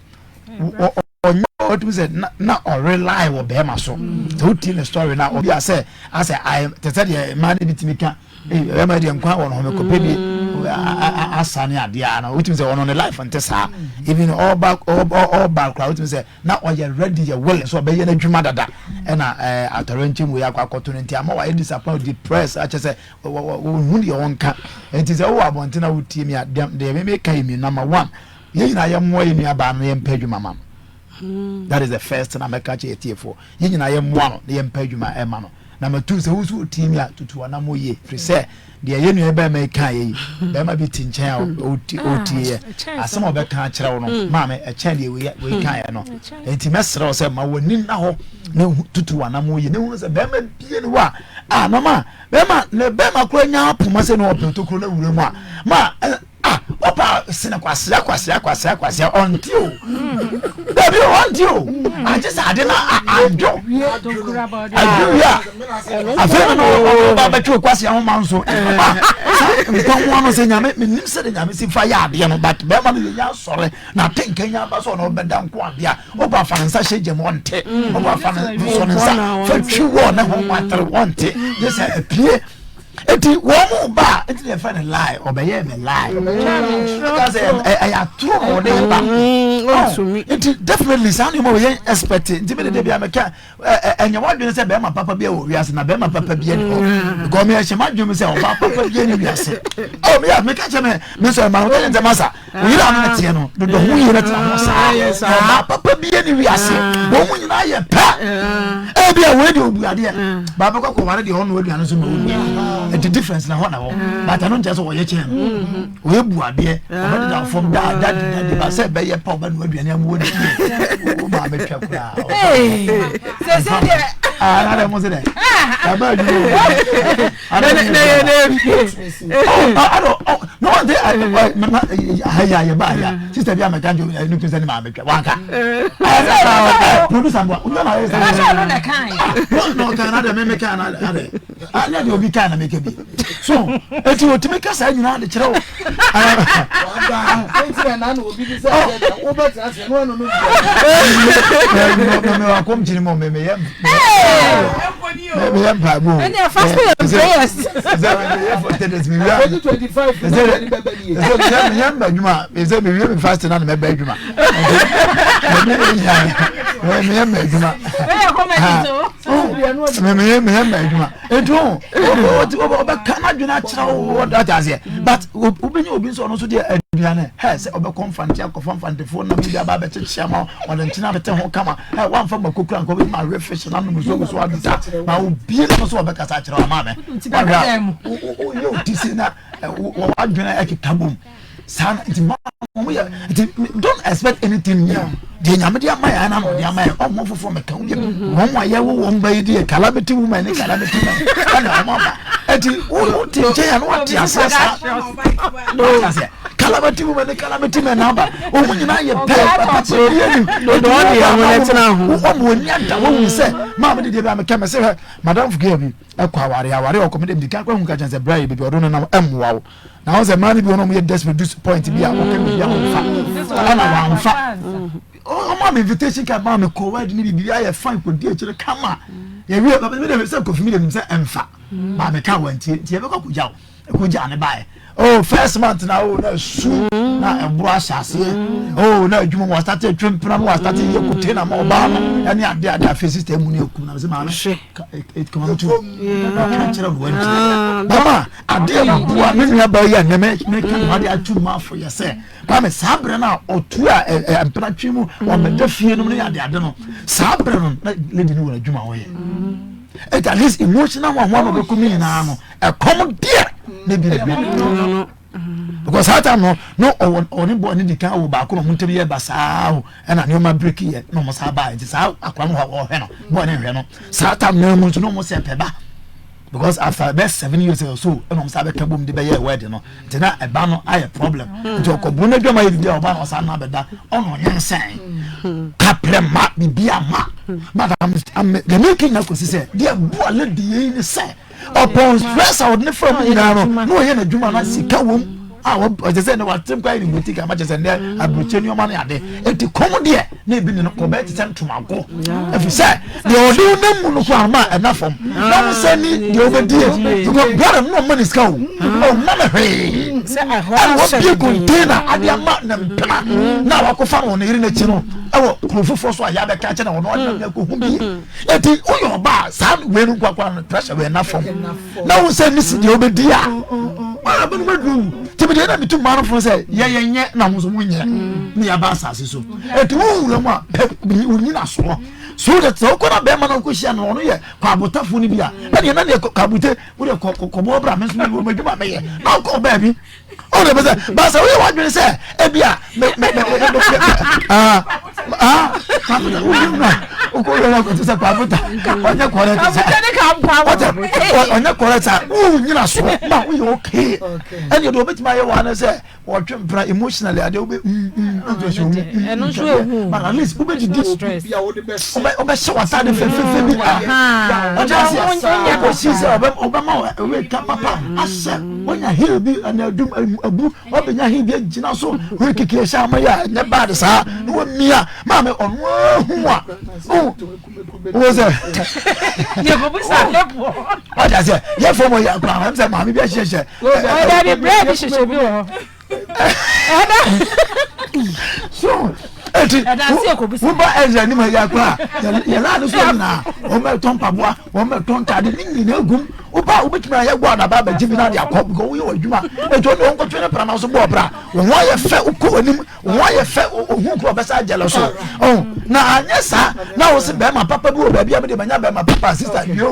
what we said na rely wo be ma so to tell the story na obi say I said the man bitimi ka e ma de nkwa won ho me ko pedi asane ade ana which means on the life and tesa even all back crowd which means na o you ready you will so be ye na dwuma dada e na atorenchim we akwakoto nti ama wa disappoint depressed I say hu de wonka nti say wo abonte wo tie mi adem de me kai mi number 1 ye na ye mo ye mi aba no ye mpedwuma mam. That is the first thing I make a cheer for. You know, I am one, the impediment, Emano. Number 2, so who's team ya to Anamoye, free say, the Ayenu Eba may kai, there might be tin chair, OT, as some of the can't chow, mamma, a chandy we can't know. And Timester said, my winning now, no to Anamoye, no one's a Bema Pianwa. Ah, Mamma, Bema, the Bema Quenya, Pumaseno, to Kuna, Ma. Opa sinakwasya until baby until I just I didn't I do yeah I feel no baba to kwasya ho manso nko wonu se nyame menim se de nyame si fire ade no but be ma no ya sore na tenkanya ba so no beda nko ade a oba fansa hyeje mo nte oba fansa so nsa fa twiwo na ho matter wonte just appear eti wo ba eti the find a lie obeye me lie because I true dey ba eti definitely sound mo we expect enti me dey bia me ka enya wadwene se be ma papa bia wo wiase na be ma papa bia ni go me ehye ma dwene se oba papa bia ni wiase oh me ka che me so ma no ente masa we ra no tie no do hu yi na tra sa ma papa bia ni wiase bo mu nyina ye pa e bia we dey obuade baba ko ware de hono aduane so no the difference na hona wo but I don't just wo ye chen we bu ade o da from da ba say be ye pa ba no aduane am wo de o ma be twa kura se de na de mo se de ba ju no de ya ya ba ya sister bia me kan jo no kin se ni ma me twa wanka producer mo no na no kan no kan na de me kan na de ana de obi kan na me so eti otimi kasa nyina de kire wo enti na obi bi say wo bet na se no no me wa kom chiri mo me yem me yem pa mo and you fast prayers for 2025 me yem ba juma me say me yem fast na me ba juma me yem ba juma me yem ba juma eto oba kana dwena kira wo that as but obenya obi so no so de aduane he say oba confront ya confront phone na bi aba be chichia ma wala ntina bete ho kama wan fa makokura nko bi ma refish na no so adita ma obi na so oba kasa kira ma me yo tisi na wo adwena ekitabum san don't expect anything new de nyame de amaya na no de amaya omo fofo meka wo mo aye wo mba yi de calamity woman ni calamity man na omo ba eti wo te je ya no ati asasa no calamity woman ni calamity man na ba o mu nyina ye pe papa ye ni do de ya mo netina ho o mo ni anda wo se ma me de ba me ka me se madam forgive me ekwa aware o komede bi ka kwa hu ka chance brai bi odo no na emwa wo na wo se man bi ono mo ye desperate point bi a o ke bi ya wo fa ana wa fa oh mama invitation card mama ko wadi ni bibia ya fine ko die kire kama ya wi baba me dey say ko fimi dem say emfa mama ka wanti tie be ko kuja ne bae oh first month na oh na su na ebro asase oh na adwuma wa start twempra wa start ye kote na ma oba no ene ade afa system mu ne ekum na se ma it come to na kira wo nti mama ade ma bua me nua ba ya na me kan ade atu ma fo ye se ba me sabre na otu a empra twemu o me da fie no ne ade no sabre no na lady no wa adwuma wo ye at least emotional one be come in na no e come there na bi na because that time no oni boy ni di kan wo ba ko mo ntemi ye ba saa o na ne ma break ye no mo saa ba nti saa akwa mo ho hwe no boy ne hwe no saa time na mo no mo se peba because after best 7 years or so no mo saa be kabom de be ye wedding no nti na e ba no aye problem nti okobu na dwama ye di o ba no saa na be da ono nyensen kaplema bibia ma madam the making na ko say dia boy le di ni say upon stress out ne from no ye na dwuma na sika wom o je say na watem kwa ni boutique ama je say na abroche ni o ma na ade enti kom de na ebi ne ko be ti sem tumago if say the odu na mu no kwa ma na from na say ni the obedi because brother no money sika o mama he say I what be container ade ama na mpena na wa ko fa no iri na chi no ewo krofofo so aya be ka che na wo no na ko hu bi enti o yo ba sa we nu kwa pressure we na from na wo say ni si the obedi a ma ba no madu tibide na bitu maro fo say ye na mo so mo nye ni ya ba asase so enti wo wura mo a unyi na so that so ko na be ma na ko hia no no ye kwa abotafo ni bia na ne ka bute wo de ko bo bra me so mo madwuma me ye na ko ba bi o de ba sa wo wa dwen say e bia o ko le na ko say kwa abota onye ko le say onye ko le say unyi na so ma wo ye okay and you do bit my one say wo twempra emotionally ade wo be eno so ehu but at least wo be di stress bia wo de best obe se wata de fe bi o just ya ko si se obe ma we ka papa ase wonya heal bi na adum abu obe nya heal bi gina so we keke sha ma ya ne bad sa no wo mia ma me onu hu a o ze ye ko bi sa lepo o just ye fo mo ya kwa am se ma mi bi hye o da bi bread hye bi o so wo ba ezra ni ma ya kwa ya la no so na o me ton paboa o me ton tade ni na gum wo ba wo betuma ya gwa na ba ba jibi na de akọ because wo ye wadwuma e to no nko twene pra na so bo bra wo ye fe uko anim wo ye fe hu ko be sa jelo so na anya sa na wo se be ma papa bi o ba bi a be de manya be ma papa sister yo